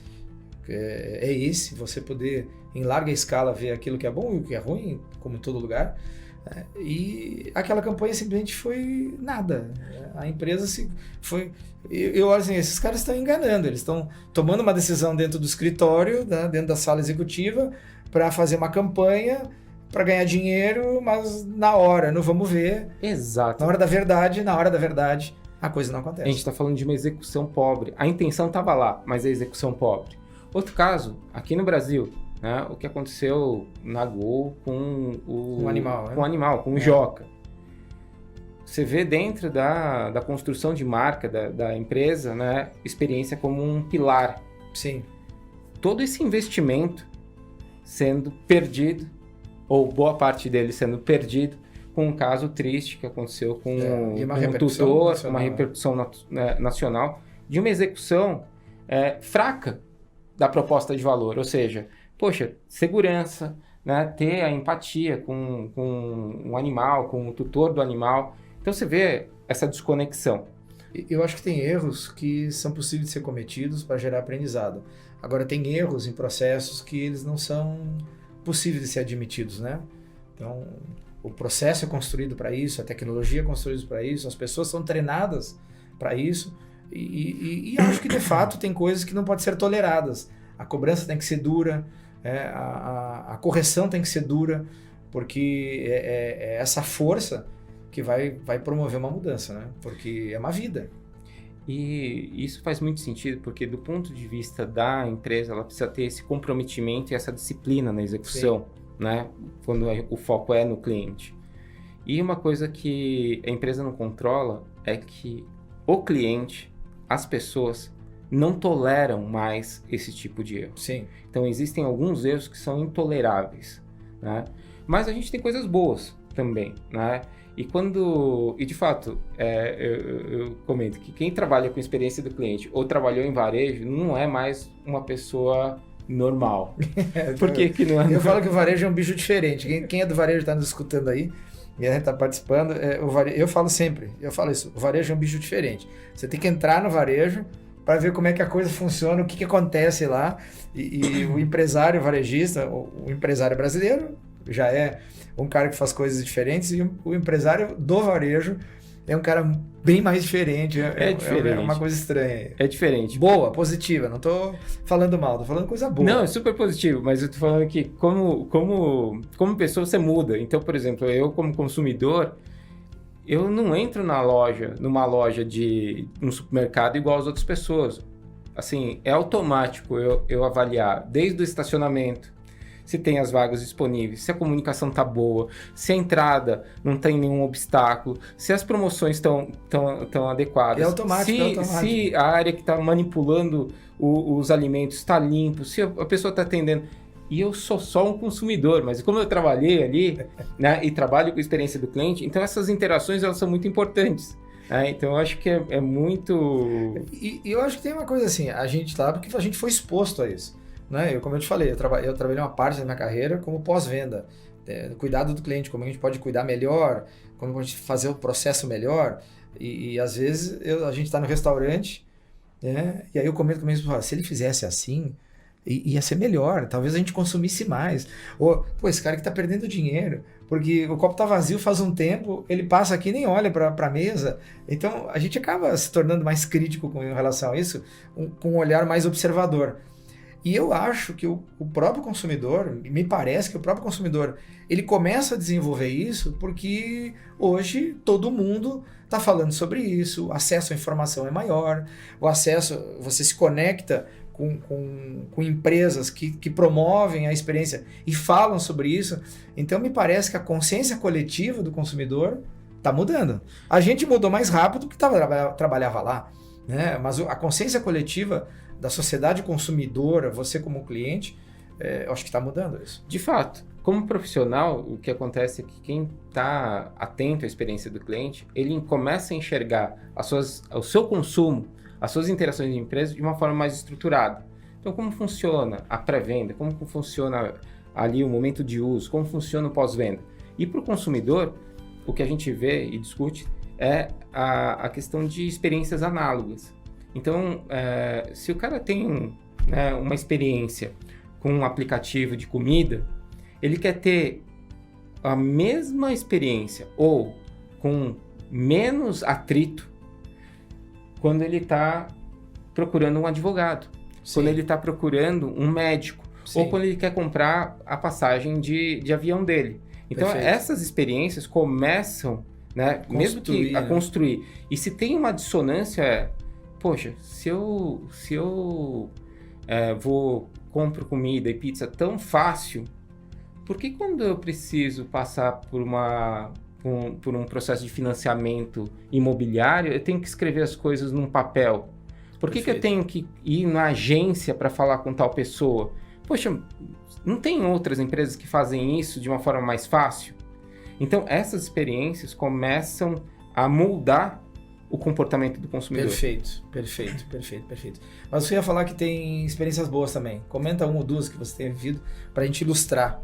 é esse, você poder em larga escala ver aquilo que é bom e o que é ruim, como em todo lugar. E aquela campanha simplesmente foi nada. A empresa foi... Eu olho assim, esses caras estão enganando, eles estão tomando uma decisão dentro do escritório, né, dentro da sala executiva, para fazer uma campanha, para ganhar dinheiro, mas na hora, não vamos ver. Exato. Na hora da verdade, a coisa não acontece. A gente está falando de uma execução pobre. A intenção estava lá, mas a execução pobre. Outro caso, aqui no Brasil, né, o que aconteceu na Gol com o animal, né? Com o animal, com o Joca. você vê dentro da construção de marca da empresa, né, experiência como um pilar. Sim. Todo esse investimento sendo perdido, ou boa parte dele sendo perdido, com um caso triste que aconteceu com um tutor, uma repercussão nacional, de uma execução fraca da proposta de valor. Ou seja, poxa, segurança, né, ter a empatia com um animal, com o tutor do animal. Então você vê essa desconexão. Eu acho que tem erros que são possíveis de ser cometidos para gerar aprendizado. Agora, tem erros em processos que eles não são possíveis de ser admitidos, né? Então, o processo é construído para isso, a tecnologia é construída para isso, as pessoas são treinadas para isso, e acho que, de fato, tem coisas que não podem ser toleradas. A cobrança tem que ser dura, a correção tem que ser dura, porque é essa força que vai promover uma mudança, né? Porque é uma vida. E isso faz muito sentido, porque do ponto de vista da empresa, ela precisa ter esse comprometimento e essa disciplina na execução, né? Quando o foco é no cliente. E uma coisa que a empresa não controla é que o cliente, as pessoas, não toleram mais esse tipo de erro. Sim. Então existem alguns erros que são intoleráveis, né? Mas a gente tem coisas boas também, né? E de fato, eu comento que quem trabalha com experiência do cliente ou trabalhou em varejo não é mais uma pessoa normal. Por que não é? Eu falo que o varejo é um bicho diferente. Quem é do varejo está nos escutando aí, está participando, eu falo isso, o varejo é um bicho diferente. Você tem que entrar no varejo para ver como é que a coisa funciona, o que acontece lá, e o empresário varejista, o empresário brasileiro já é um cara que faz coisas diferentes, e o empresário do varejo é um cara bem mais diferente. Diferente. É uma coisa estranha. É diferente. Boa, positiva. Não tô falando mal, tô falando coisa boa. Não, é super positivo, mas eu tô falando que como pessoa você muda. Então, por exemplo, eu como consumidor, eu não entro numa loja de um supermercado igual as outras pessoas. Assim, é automático eu avaliar desde o estacionamento, se tem as vagas disponíveis, se a comunicação está boa, se a entrada não tem nenhum obstáculo, se as promoções estão adequadas. É automático, se a área que está manipulando os alimentos está limpo, se a pessoa está atendendo. E eu sou só um consumidor, mas como eu trabalhei ali, né, e trabalho com a experiência do cliente, então essas interações elas são muito importantes. Então eu acho que é muito... E eu acho que tem uma coisa assim, a gente tá, porque a gente foi exposto a isso. Né? Como eu te falei, eu trabalhei uma parte da minha carreira como pós-venda, cuidado do cliente, como a gente pode cuidar melhor, como a gente fazer o processo melhor, e às vezes a gente está no restaurante, né? E aí eu comento com o meu esposo, se ele fizesse assim, ia ser melhor, talvez a gente consumisse mais, ou, pô, esse cara que está perdendo dinheiro, porque o copo está vazio faz um tempo, ele passa aqui e nem olha para a mesa, então a gente acaba se tornando mais crítico com relação a isso, com um olhar mais observador. E eu acho que o próprio consumidor, me parece que o próprio consumidor, ele começa a desenvolver isso porque hoje todo mundo está falando sobre isso, o acesso à informação é maior, você se conecta com empresas que promovem a experiência e falam sobre isso. Então me parece que a consciência coletiva do consumidor está mudando. A gente mudou mais rápido porque trabalhava lá, né? Mas a consciência coletiva da sociedade consumidora, você como cliente, eu acho que está mudando isso. De fato, como profissional, o que acontece é que quem está atento à experiência do cliente, ele começa a enxergar o seu consumo, as suas interações de empresa de uma forma mais estruturada. Então, como funciona a pré-venda, como funciona ali o momento de uso, como funciona o pós-venda. E para o consumidor, o que a gente vê e discute é a questão de experiências análogas. Então, se o cara tem uma experiência com um aplicativo de comida, ele quer ter a mesma experiência ou com menos atrito quando ele está procurando um advogado, Sim. quando ele está procurando um médico, Sim. ou quando ele quer comprar a passagem de avião dele. Então, Perfeito. Essas experiências começam, mesmo que a construir. E se tem uma dissonância, poxa, se eu compro comida e pizza tão fácil, por que quando eu preciso passar por uma por um processo de financiamento imobiliário, eu tenho que escrever as coisas num papel? Por que eu tenho que ir na agência para falar com tal pessoa? Poxa, não tem outras empresas que fazem isso de uma forma mais fácil? Então, essas experiências começam a moldar o comportamento do consumidor. Perfeito. Mas você ia falar que tem experiências boas também. Comenta uma ou duas que você tenha vivido para a gente ilustrar.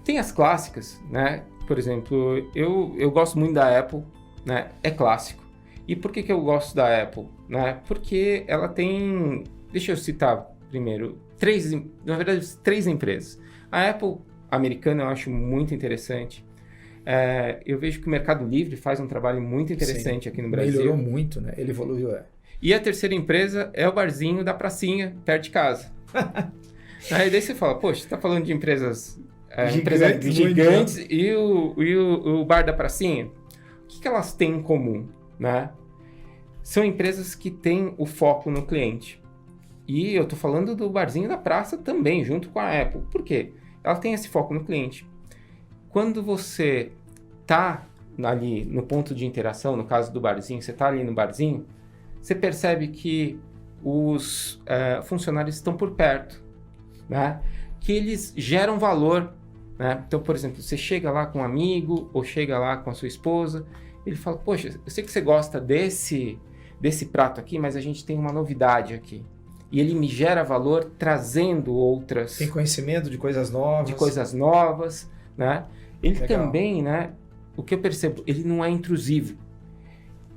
Tem as clássicas, né? Por exemplo, eu gosto muito da Apple, né? É clássico. E por que eu gosto da Apple? Né? Porque ela tem, deixa eu citar primeiro, três empresas. A Apple americana eu acho muito interessante. Eu vejo que o Mercado Livre faz um trabalho muito interessante aqui no Brasil. Melhorou muito, né? Ele evoluiu. E a terceira empresa é o barzinho da pracinha, perto de casa. Aí daí você fala, poxa, você está falando de empresas gigantes e o bar da pracinha? O que elas têm em comum? Né? São empresas que têm o foco no cliente. E eu estou falando do barzinho da praça também, junto com a Apple. Por quê? Ela tem esse foco no cliente. Quando você está ali no ponto de interação, no caso do barzinho, você está ali no barzinho, você percebe que os funcionários estão por perto, né? Que eles geram valor. Né? Então, por exemplo, você chega lá com um amigo ou chega lá com a sua esposa, ele fala, poxa, eu sei que você gosta desse prato aqui, mas a gente tem uma novidade aqui. E ele me gera valor trazendo outras... Tem conhecimento de coisas novas. Né? Ele também, né? O que eu percebo, ele não é intrusivo,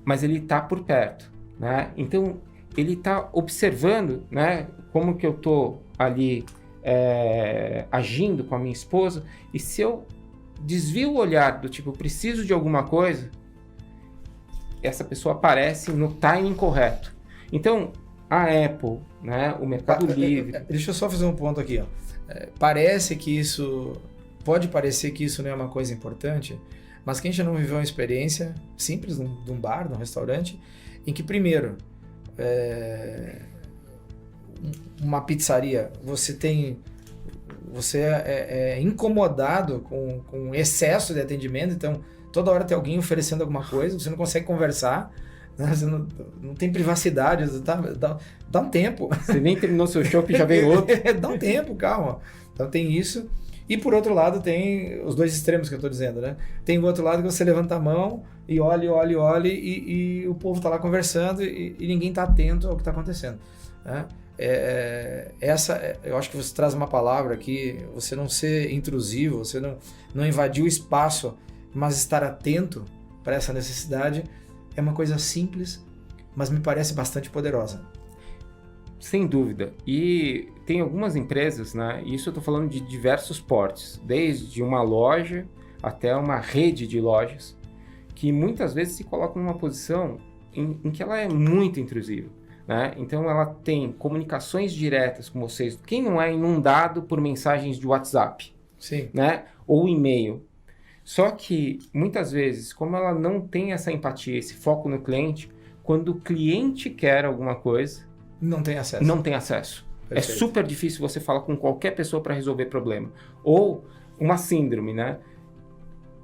mas ele está por perto. Né? Então, ele está observando, né? Como que eu estou ali agindo com a minha esposa, e se eu desvio o olhar do tipo, eu preciso de alguma coisa, essa pessoa aparece no timing correto. Então, a Apple, né, o Mercado Livre... Deixa eu só fazer um ponto aqui. Ó. Pode parecer que isso não é uma coisa importante, mas quem já não viveu uma experiência simples de um bar, de um restaurante, em que primeiro, uma pizzaria, você é incomodado com excesso de atendimento, então toda hora tem alguém oferecendo alguma coisa, você não consegue conversar, né? Você não tem privacidade, dá um tempo. Você nem terminou seu show e já vem outro. Dá um tempo, calma. Então tem isso. E por outro lado tem os dois extremos que eu estou dizendo, né? Tem o outro lado que você levanta a mão e olha e o povo está lá conversando e ninguém está atento ao que está acontecendo. Né? Eu acho que você traz uma palavra aqui, você não ser intrusivo, você não invadir o espaço, mas estar atento para essa necessidade é uma coisa simples, mas me parece bastante poderosa. Sem dúvida. E tem algumas empresas, né? Isso eu estou falando de diversos portes, desde uma loja até uma rede de lojas, que muitas vezes se colocam numa posição em que ela é muito intrusiva. Né? Então ela tem comunicações diretas com vocês. Quem não é inundado por mensagens de WhatsApp? Sim. Né? Ou e-mail. Só que muitas vezes, como ela não tem essa empatia, esse foco no cliente, quando o cliente quer alguma coisa, não tem acesso. Perfeito. É super difícil você falar com qualquer pessoa para resolver problema. Ou uma síndrome, né?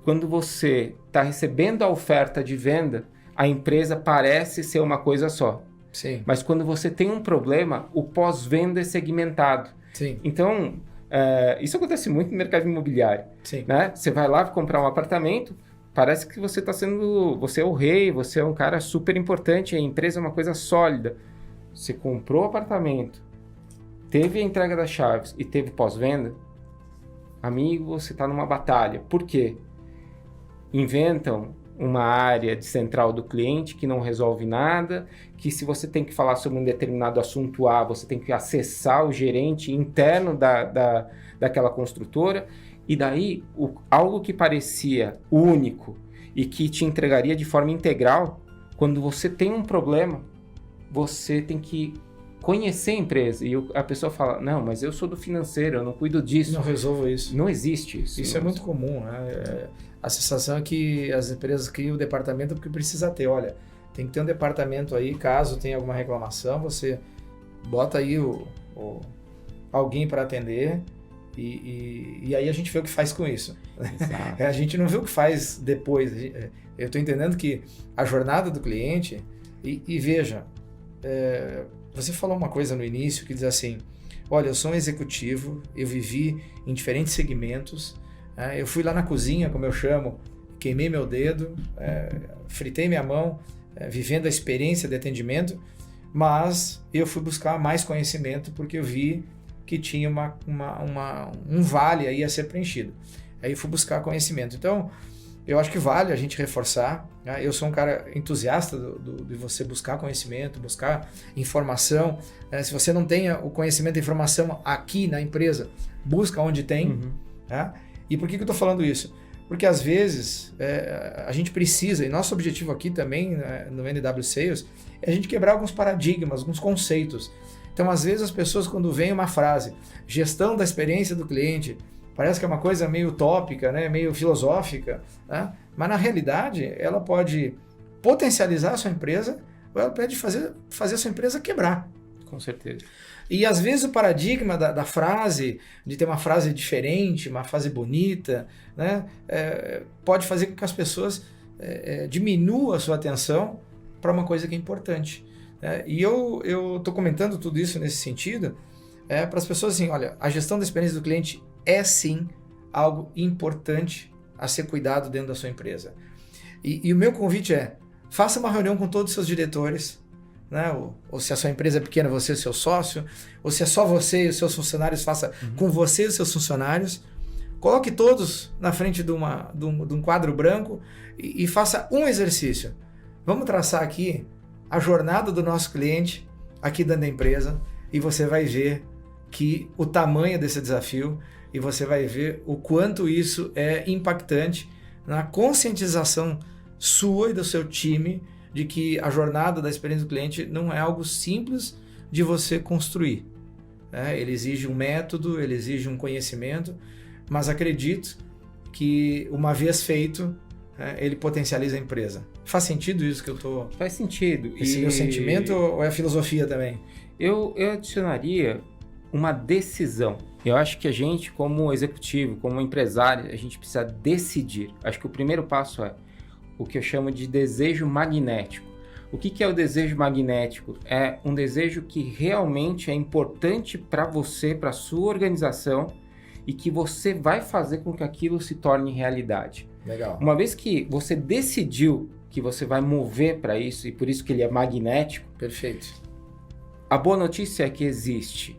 Quando você está recebendo a oferta de venda, a empresa parece ser uma coisa só. Sim. Mas quando você tem um problema, o pós-venda é segmentado. Sim. Então, isso acontece muito no mercado imobiliário. Sim. Né? Você vai lá comprar um apartamento, parece que você está sendo... Você é o rei, você é um cara super importante, a empresa é uma coisa sólida. Você comprou o apartamento, teve a entrega das chaves e teve pós-venda, amigo, você está numa batalha. Por quê? Inventam uma área de central do cliente que não resolve nada, que se você tem que falar sobre um determinado assunto A, você tem que acessar o gerente interno daquela construtora, e daí algo que parecia único e que te entregaria de forma integral, quando você tem um problema, você tem que conhecer a empresa. E a pessoa fala, não, mas eu sou do financeiro, eu não cuido disso. Não resolvo isso. Não existe isso. Isso é muito comum, né? A sensação é que as empresas criam o departamento porque precisa ter. Olha, tem que ter um departamento aí, caso tenha alguma reclamação, você bota aí alguém para atender E aí a gente vê o que faz com isso. Exato. A gente não vê o que faz depois. Eu estou entendendo que a jornada do cliente... E veja, você falou uma coisa no início que diz assim, olha, eu sou um executivo, eu vivi em diferentes segmentos, eu fui lá na cozinha, como eu chamo, queimei meu dedo, fritei minha mão, vivendo a experiência de atendimento, mas eu fui buscar mais conhecimento porque eu vi que tinha um vale aí a ser preenchido. Aí eu fui buscar conhecimento. Então, eu acho que vale a gente reforçar. Né? Eu sou um cara entusiasta de você buscar conhecimento, buscar informação. Se você não tem o conhecimento e informação aqui na empresa, busca onde tem. Né? E por que eu estou falando isso? Porque às vezes a gente precisa, e nosso objetivo aqui também no NW Sales, é a gente quebrar alguns paradigmas, alguns conceitos. Então, às vezes, as pessoas, quando vem uma frase, gestão da experiência do cliente, parece que é uma coisa meio utópica, né? Meio filosófica, né? Mas na realidade ela pode potencializar a sua empresa ou ela pode fazer a sua empresa quebrar. Com certeza. E às vezes o paradigma da frase, de ter uma frase diferente, uma frase bonita, né? Pode fazer com que as pessoas diminuam a sua atenção para uma coisa que é importante. E eu estou comentando tudo isso nesse sentido para as pessoas assim, olha, a gestão da experiência do cliente é sim algo importante a ser cuidado dentro da sua empresa. E o meu convite faça uma reunião com todos os seus diretores, né? Ou se a sua empresa é pequena, você e o seu sócio, ou se é só você e os seus funcionários, faça com você e os seus funcionários. Coloque todos na frente de um quadro branco e faça um exercício. Vamos traçar aqui a jornada do nosso cliente aqui dentro da empresa e você vai ver que o tamanho desse desafio e você vai ver o quanto isso é impactante na conscientização sua e do seu time de que a jornada da experiência do cliente não é algo simples de você construir. Ele exige um método, ele exige um conhecimento, mas acredito que uma vez feito, ele potencializa a empresa. Faz sentido isso que eu estou... Faz sentido. Esse meu sentimento ou é filosofia também? Eu adicionaria uma decisão. Eu acho que a gente, como executivo, como empresário, a gente precisa decidir. Acho que o primeiro passo é o que eu chamo de desejo magnético. O que é o desejo magnético? É um desejo que realmente é importante para você, para a sua organização e que você vai fazer com que aquilo se torne realidade. Legal. Uma vez que você decidiu que você vai mover para isso e por isso que ele é magnético. Perfeito. A boa notícia é que existe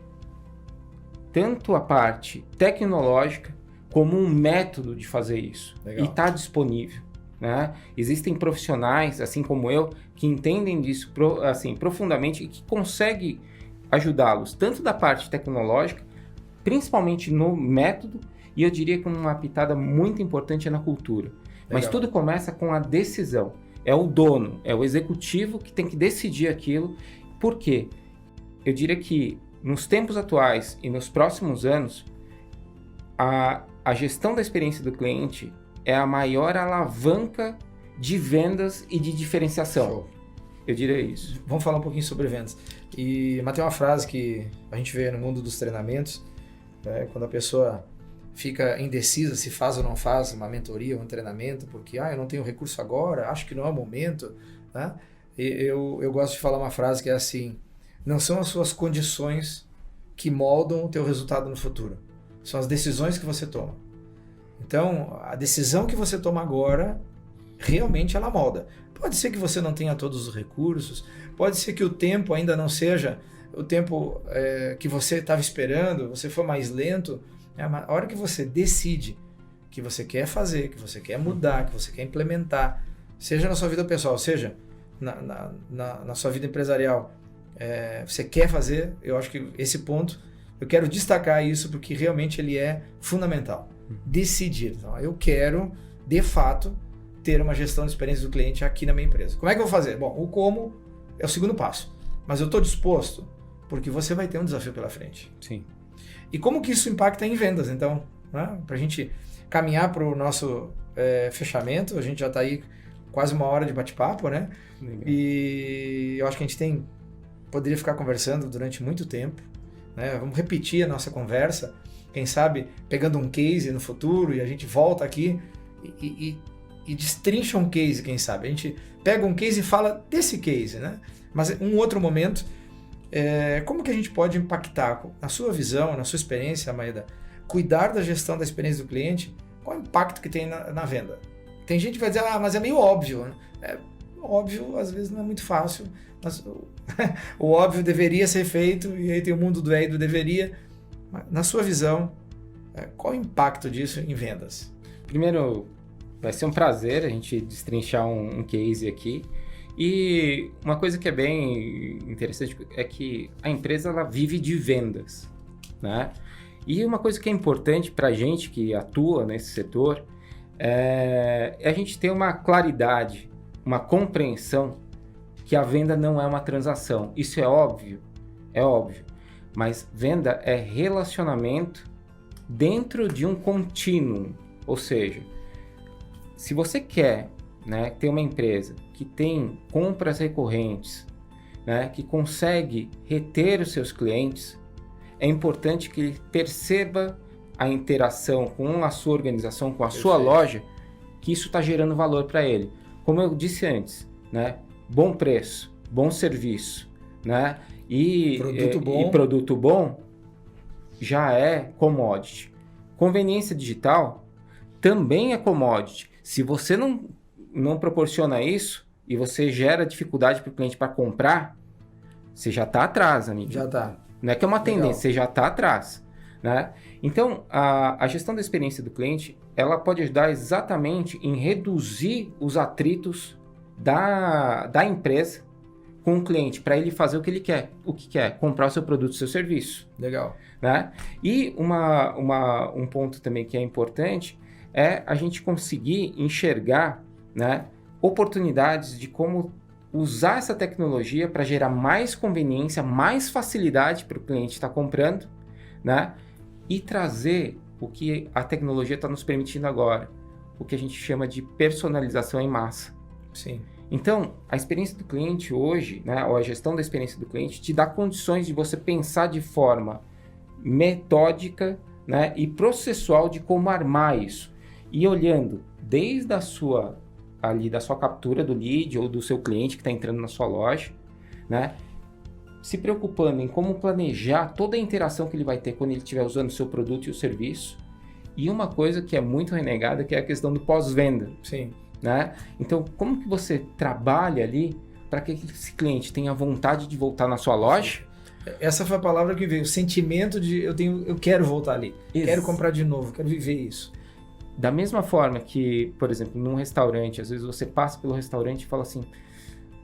tanto a parte tecnológica como um método de fazer isso. Legal. E está disponível. Né? Existem profissionais, assim como eu, que entendem disso assim, profundamente e que conseguem ajudá-los, tanto da parte tecnológica, principalmente no método, e eu diria que uma pitada muito importante é na cultura. Legal. Mas tudo começa com a decisão. É o dono, é o executivo que tem que decidir aquilo. Por quê? Eu diria que nos tempos atuais e nos próximos anos, a gestão da experiência do cliente é a maior alavanca de vendas e de diferenciação. Show. Eu diria isso. Vamos falar um pouquinho sobre vendas. Mas tem uma frase que a gente vê no mundo dos treinamentos, quando a pessoa fica indecisa se faz ou não faz uma mentoria ou um treinamento, porque eu não tenho recurso agora, acho que não é o momento. Né? Eu gosto de falar uma frase que é assim, não são as suas condições que moldam o teu resultado no futuro, são as decisões que você toma. Então, a decisão que você toma agora, realmente ela molda. Pode ser que você não tenha todos os recursos, pode ser que o tempo ainda não seja o tempo que você estava esperando, você for mais lento. Mas a hora que você decide que você quer fazer, que você quer mudar, que você quer implementar, seja na sua vida pessoal, seja na sua vida empresarial, você quer fazer, eu acho que esse ponto, eu quero destacar isso porque realmente ele é fundamental. Decidir. Então, eu quero, de fato, ter uma gestão de experiência do cliente aqui na minha empresa. Como é que eu vou fazer? Bom, o como é o segundo passo, mas eu estou disposto, porque você vai ter um desafio pela frente. Sim. E como que isso impacta em vendas, então? Né? Para a gente caminhar para o nosso fechamento, a gente já está aí quase uma hora de bate-papo, né? Legal. E eu acho que a gente poderia ficar conversando durante muito tempo, né? Vamos repetir a nossa conversa, quem sabe, pegando um case no futuro e a gente volta aqui e destrincha um case, quem sabe. A gente pega um case e fala desse case, né? Mas um outro momento, como que a gente pode impactar, na sua visão, na sua experiência, Maeda, cuidar da gestão da experiência do cliente, qual o impacto que tem na venda? Tem gente que vai dizer, mas é meio óbvio, né? Óbvio, às vezes não é muito fácil, mas o óbvio deveria ser feito, e aí tem o mundo do do deveria. Na sua visão, qual o impacto disso em vendas? Primeiro, vai ser um prazer a gente destrinchar um case aqui. E uma coisa que é bem interessante é que a empresa ela vive de vendas, né? E uma coisa que é importante para a gente que atua nesse setor é a gente ter uma claridade, uma compreensão que a venda não é uma transação. Isso é óbvio, mas venda é relacionamento dentro de um contínuo. Ou seja, se você quer, né, ter uma empresa que tem compras recorrentes, né, que consegue reter os seus clientes, é importante que ele perceba a interação com a sua organização, com a sua loja, que isso está gerando valor para ele. Como eu disse antes, né, bom preço, bom serviço, né, e produto bom já é commodity. Conveniência digital também é commodity. Se você não proporciona isso e você gera dificuldade para o cliente para comprar, você já está atrás, amigo. Já está. Não é que é uma tendência, você já está atrás, né? Então, a gestão da experiência do cliente, ela pode ajudar exatamente em reduzir os atritos da empresa com o cliente, para ele fazer o que ele quer. O que quer? Comprar o seu produto, o seu serviço. Legal. Né? E um ponto também que é importante é a gente conseguir enxergar, né, oportunidades de como usar essa tecnologia para gerar mais conveniência, mais facilidade para o cliente estar comprando, né, e trazer o que a tecnologia está nos permitindo agora, o que a gente chama de personalização em massa. Sim. Então, a experiência do cliente hoje, né, ou a gestão da experiência do cliente, te dá condições de você pensar de forma metódica, né, e processual de como armar isso. E olhando desde da sua captura do lead ou do seu cliente que está entrando na sua loja, né, se preocupando em como planejar toda a interação que ele vai ter quando ele estiver usando o seu produto e o serviço. E uma coisa que é muito renegada, que é a questão do pós-venda. Sim. Né? Então, como que você trabalha ali para que esse cliente tenha vontade de voltar na sua loja? Essa foi a palavra que veio, o sentimento de eu quero voltar ali, quero comprar de novo, quero viver isso. Da mesma forma que, por exemplo, num restaurante, às vezes você passa pelo restaurante e fala assim,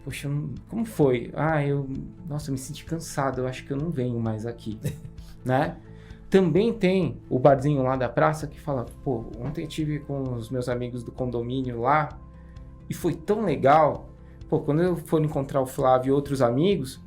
poxa, como foi? Nossa, eu me senti cansado, eu acho que eu não venho mais aqui, né? Também tem o barzinho lá da praça que fala, ontem eu estive com os meus amigos do condomínio lá e foi tão legal, quando eu for encontrar o Flávio e outros amigos,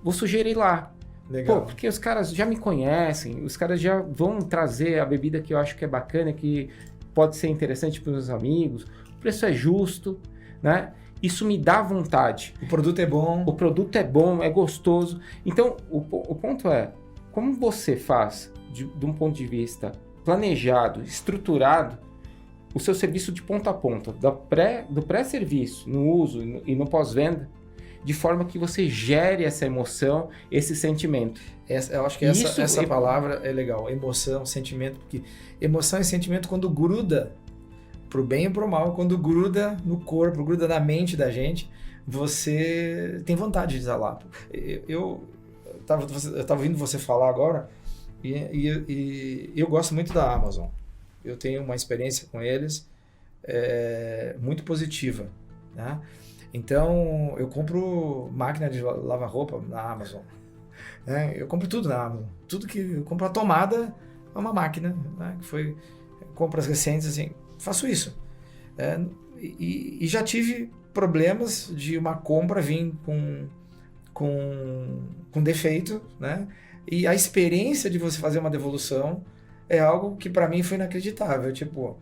vou sugerir lá. Legal. Porque os caras já me conhecem, os caras já vão trazer a bebida que eu acho que é bacana, que pode ser interessante para os meus amigos, o preço é justo, né? Isso me dá vontade. O produto é bom. O produto é bom, é gostoso. Então, o ponto é, como você faz, de um ponto de vista planejado, estruturado, o seu serviço de ponta a ponta, do pré-serviço, no uso e no pós-venda, de forma que você gere essa emoção, esse sentimento. Eu acho que essa palavra é legal, emoção, sentimento, porque emoção e sentimento quando gruda, pro bem e pro mal, quando gruda no corpo, gruda na mente da gente, você tem vontade de usar lá. Eu tava ouvindo você falar agora, e eu gosto muito da Amazon. Eu tenho uma experiência com eles muito positiva, né? Então, eu compro máquina de lavar roupa na Amazon, né? Eu compro tudo na Amazon. Tudo que eu compro a tomada é uma máquina, né? Que foi compras recentes, assim, faço isso. E já tive problemas de uma compra vir com defeito, né? E a experiência de você fazer uma devolução é algo que para mim foi inacreditável. Tipo,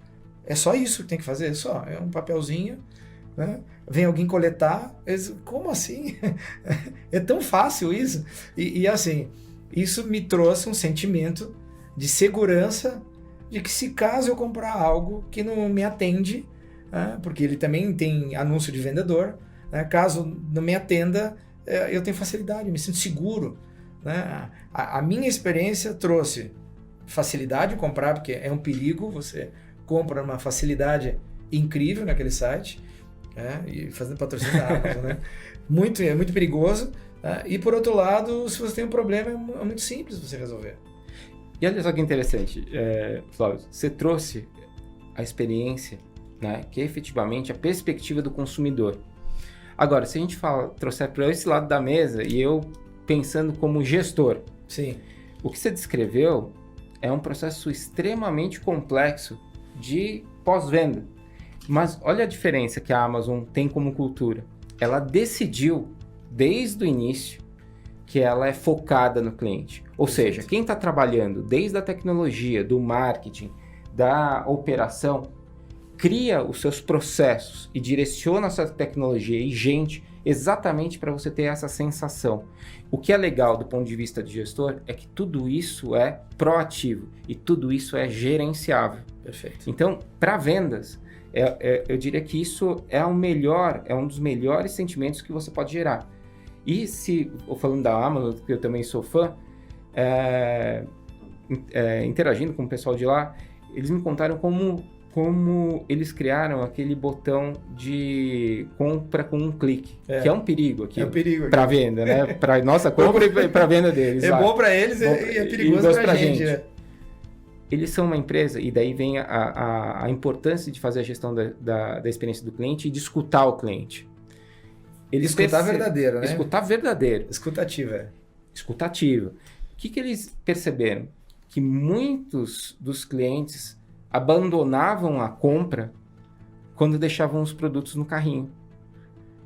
é só isso que tem que fazer? É um papelzinho, né? Vem alguém coletar. Como assim? É tão fácil isso? E assim, isso me trouxe um sentimento de segurança de que se caso eu comprar algo que não me atende, porque ele também tem anúncio de vendedor, né, caso não me atenda, eu tenho facilidade, eu me sinto seguro. Né? A minha experiência trouxe facilidade de comprar, porque é um perigo, você compra uma facilidade incrível naquele site, e fazendo patrocínio da Amazon, né? É muito perigoso, e por outro lado, se você tem um problema, é muito simples você resolver. E olha só que interessante, Flávio, você trouxe a experiência, né, que é efetivamente a perspectiva do consumidor. Agora, se a gente trouxer para esse lado da mesa, e eu pensando como gestor, sim, o que você descreveu é um processo extremamente complexo de pós-venda. Mas olha a diferença que a Amazon tem como cultura. Ela decidiu, desde o início, que ela é focada no cliente. Ou seja, quem está trabalhando desde a tecnologia, do marketing, da operação, cria os seus processos e direciona essa tecnologia e gente exatamente para você ter essa sensação. O que é legal do ponto de vista de gestor é que tudo isso é proativo e tudo isso é gerenciável. Perfeito. Então, para vendas, eu diria que isso é um dos melhores sentimentos que você pode gerar. E falando da Amazon, que eu também sou fã, interagindo com o pessoal de lá, eles me contaram como eles criaram aquele botão de compra com um clique, que é um perigo aqui. É um perigo para venda, né? Para nossa compra e para venda deles. É bom para eles e é perigoso para a gente. Né? Eles são uma empresa, e daí vem a importância de fazer a gestão da experiência do cliente e de escutar o cliente. Escutar verdadeiro, né? Escutar verdadeiro. Escutativa. Escutativa. O que eles perceberam? Que muitos dos clientes abandonavam a compra quando deixavam os produtos no carrinho.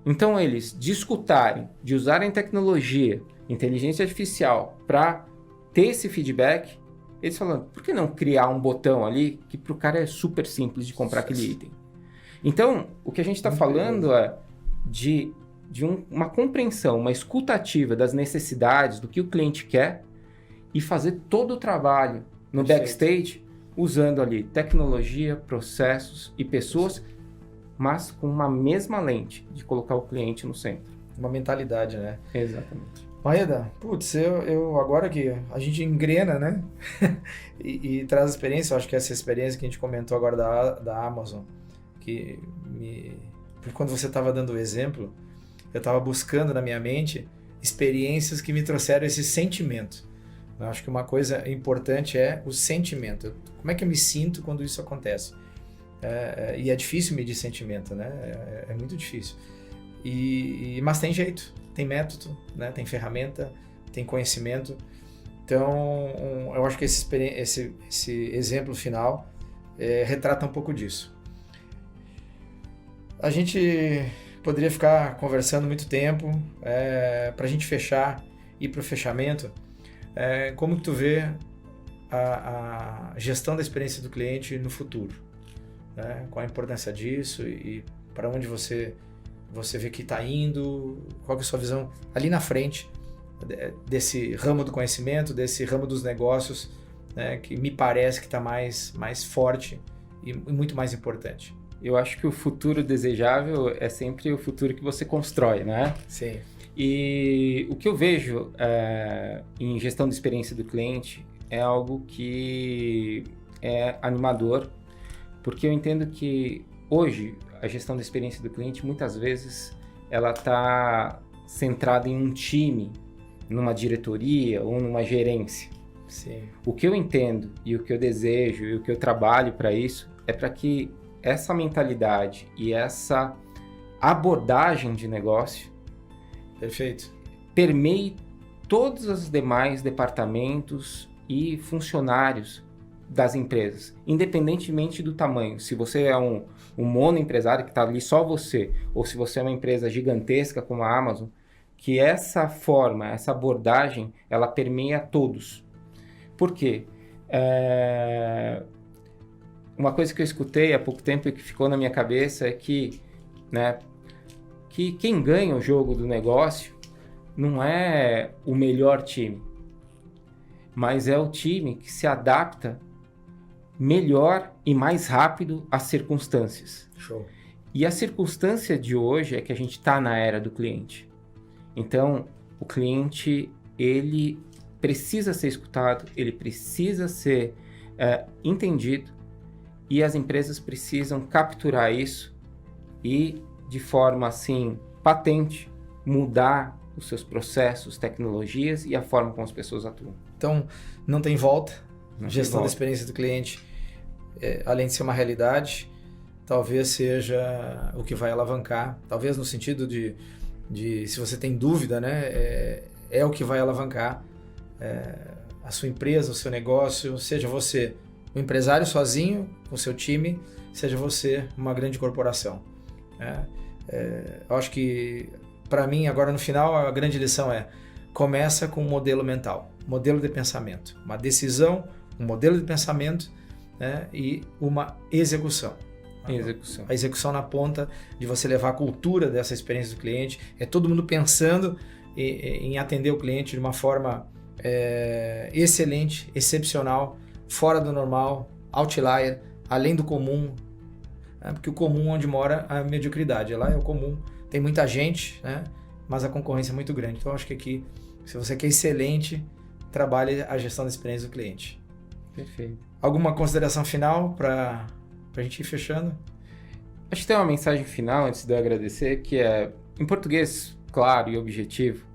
Então, eles de escutarem, de usarem tecnologia, inteligência artificial para ter esse feedback, eles falaram, por que não criar um botão ali que para o cara é super simples de comprar aquele item? Então, o que a gente está falando é de uma compreensão, uma escutativa das necessidades, do que o cliente quer e fazer todo o trabalho no backstage usando ali tecnologia, processos e pessoas, mas com uma mesma lente de colocar o cliente no centro. Uma mentalidade, né? Exatamente. Maeda, putz, eu agora que a gente engrena, né? e traz experiência, eu acho que essa experiência que a gente comentou agora da Amazon, porque quando você estava dando o exemplo, eu estava buscando na minha mente experiências que me trouxeram esse sentimento. Eu acho que uma coisa importante é o sentimento. Como é que eu me sinto quando isso acontece? E é difícil medir sentimento, né? É muito difícil. Mas tem jeito, tem método, né? Tem ferramenta, tem conhecimento. Então, eu acho que esse exemplo final retrata um pouco disso. A gente poderia ficar conversando muito tempo. Para a gente fechar, ir para o fechamento, como que tu vê a gestão da experiência do cliente no futuro? Né? Qual a importância disso e para onde você vê que está indo? Qual que é a sua visão ali na frente desse ramo do conhecimento, desse ramo dos negócios, né, que me parece que está mais forte e muito mais importante? Eu acho que o futuro desejável é sempre o futuro que você constrói, né? Sim. E o que eu vejo em gestão de experiência do cliente é algo que é animador, porque eu entendo que hoje a gestão da experiência do cliente muitas vezes ela está centrada em um time, numa diretoria ou numa gerência. Sim. O que eu entendo e o que eu desejo e o que eu trabalho para isso é para que essa mentalidade e essa abordagem de negócio Perfeito. permeie todos os demais departamentos e funcionários das empresas, independentemente do tamanho. Se você é um monoempresário que está ali só você, ou se você é uma empresa gigantesca como a Amazon, que essa forma, essa abordagem, ela permeia todos. Por quê? Uma coisa que eu escutei há pouco tempo e que ficou na minha cabeça é que quem ganha o jogo do negócio não é o melhor time. mas é o time que se adapta melhor e mais rápido às circunstâncias. Show. E a circunstância de hoje é que a gente está na era do cliente. Então, o cliente, ele precisa ser escutado, ele precisa ser entendido, e as empresas precisam capturar isso e, de forma assim, patente, mudar os seus processos, tecnologias e a forma como as pessoas atuam. Então, não tem volta. Não Gestão tem da volta. experiência do cliente, além de ser uma realidade, talvez seja o que vai alavancar, talvez no sentido de se você tem dúvida, né, é o que vai alavancar a sua empresa, o seu negócio, seja você um empresário sozinho, com o seu time, seja você uma grande corporação. Eu acho que, para mim, agora no final, a grande lição começa com um modelo mental, modelo de pensamento, uma decisão, um modelo de pensamento, né, e uma execução. A execução na ponta de você levar a cultura dessa experiência do cliente, todo mundo pensando em atender o cliente de uma forma excelente, excepcional, fora do normal, outlier, além do comum, né? Porque o comum onde mora a mediocridade, lá é o comum, tem muita gente, né? Mas a concorrência é muito grande. Então, acho que aqui, se você quer excelente, trabalhe a gestão da experiência do cliente. Perfeito. Alguma consideração final para a gente ir fechando? Acho que tem uma mensagem final, antes de eu agradecer, que é, em português claro e objetivo,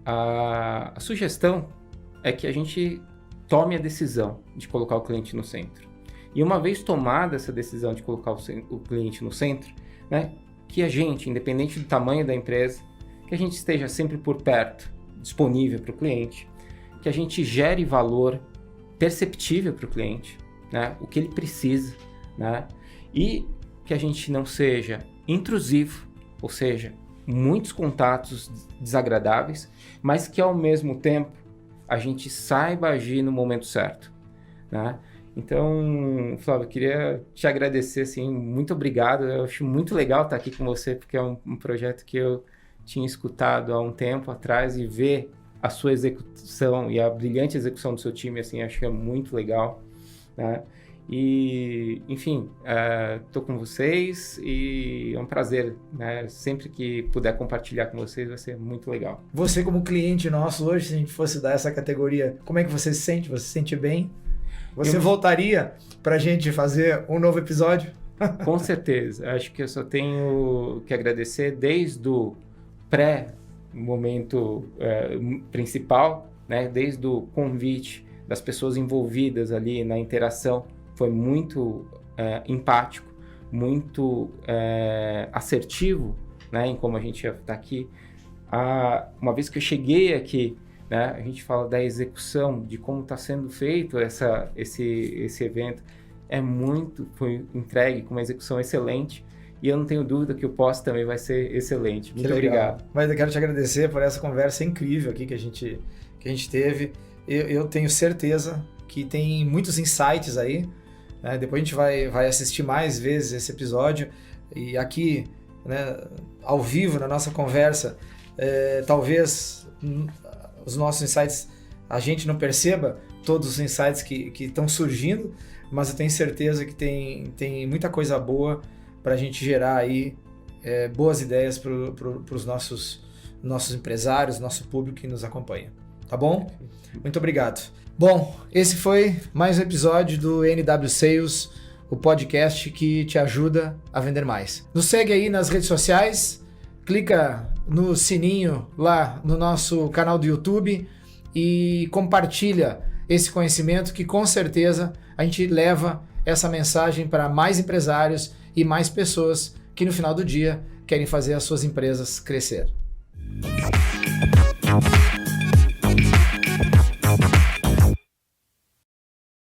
a sugestão é que a gente tome a decisão de colocar o cliente no centro. E uma vez tomada essa decisão de colocar o cliente no centro, né, que a gente, independente do tamanho da empresa, que a gente esteja sempre por perto, disponível para o cliente, que a gente gere valor perceptível para o cliente, né, o que ele precisa, né, e que a gente não seja intrusivo, ou seja, muitos contatos desagradáveis, mas que ao mesmo tempo a gente saiba agir no momento certo, né? Então, Flávio, eu queria te agradecer, assim, muito obrigado. Eu acho muito legal estar aqui com você, porque é um projeto que eu tinha escutado há um tempo atrás, e ver a sua execução e a brilhante execução do seu time, assim, acho que é muito legal, né? E, enfim, estou com vocês e é um prazer, né? Sempre que puder compartilhar com vocês vai ser muito legal. Você, como cliente nosso hoje, se a gente fosse dar essa categoria, como é que você se sente? Você se sente bem? Você voltaria para a gente fazer um novo episódio? Com certeza. Acho que eu só tenho que agradecer desde o pré-momento principal, né? Desde o convite das pessoas envolvidas ali na interação. Foi muito empático, muito assertivo, né, em como a gente está aqui. Uma vez que eu cheguei aqui, né, a gente fala da execução, de como está sendo feito esse evento. Foi entregue com uma execução excelente, e eu não tenho dúvida que o pós também vai ser excelente. Muito obrigado. Mas eu quero te agradecer por essa conversa incrível aqui que a gente teve. Eu tenho certeza que tem muitos insights aí. Depois a gente vai assistir mais vezes esse episódio, e aqui, né, ao vivo, na nossa conversa, talvez os nossos insights, a gente não perceba todos os insights que estão surgindo, mas eu tenho certeza que tem muita coisa boa para a gente gerar aí boas ideias para os nossos empresários, nosso público que nos acompanha. Tá bom? Muito obrigado. Bom, esse foi mais um episódio do NW Sales, o podcast que te ajuda a vender mais. Nos segue aí nas redes sociais, clica no sininho lá no nosso canal do YouTube e compartilha esse conhecimento, que com certeza a gente leva essa mensagem para mais empresários e mais pessoas que no final do dia querem fazer as suas empresas crescer.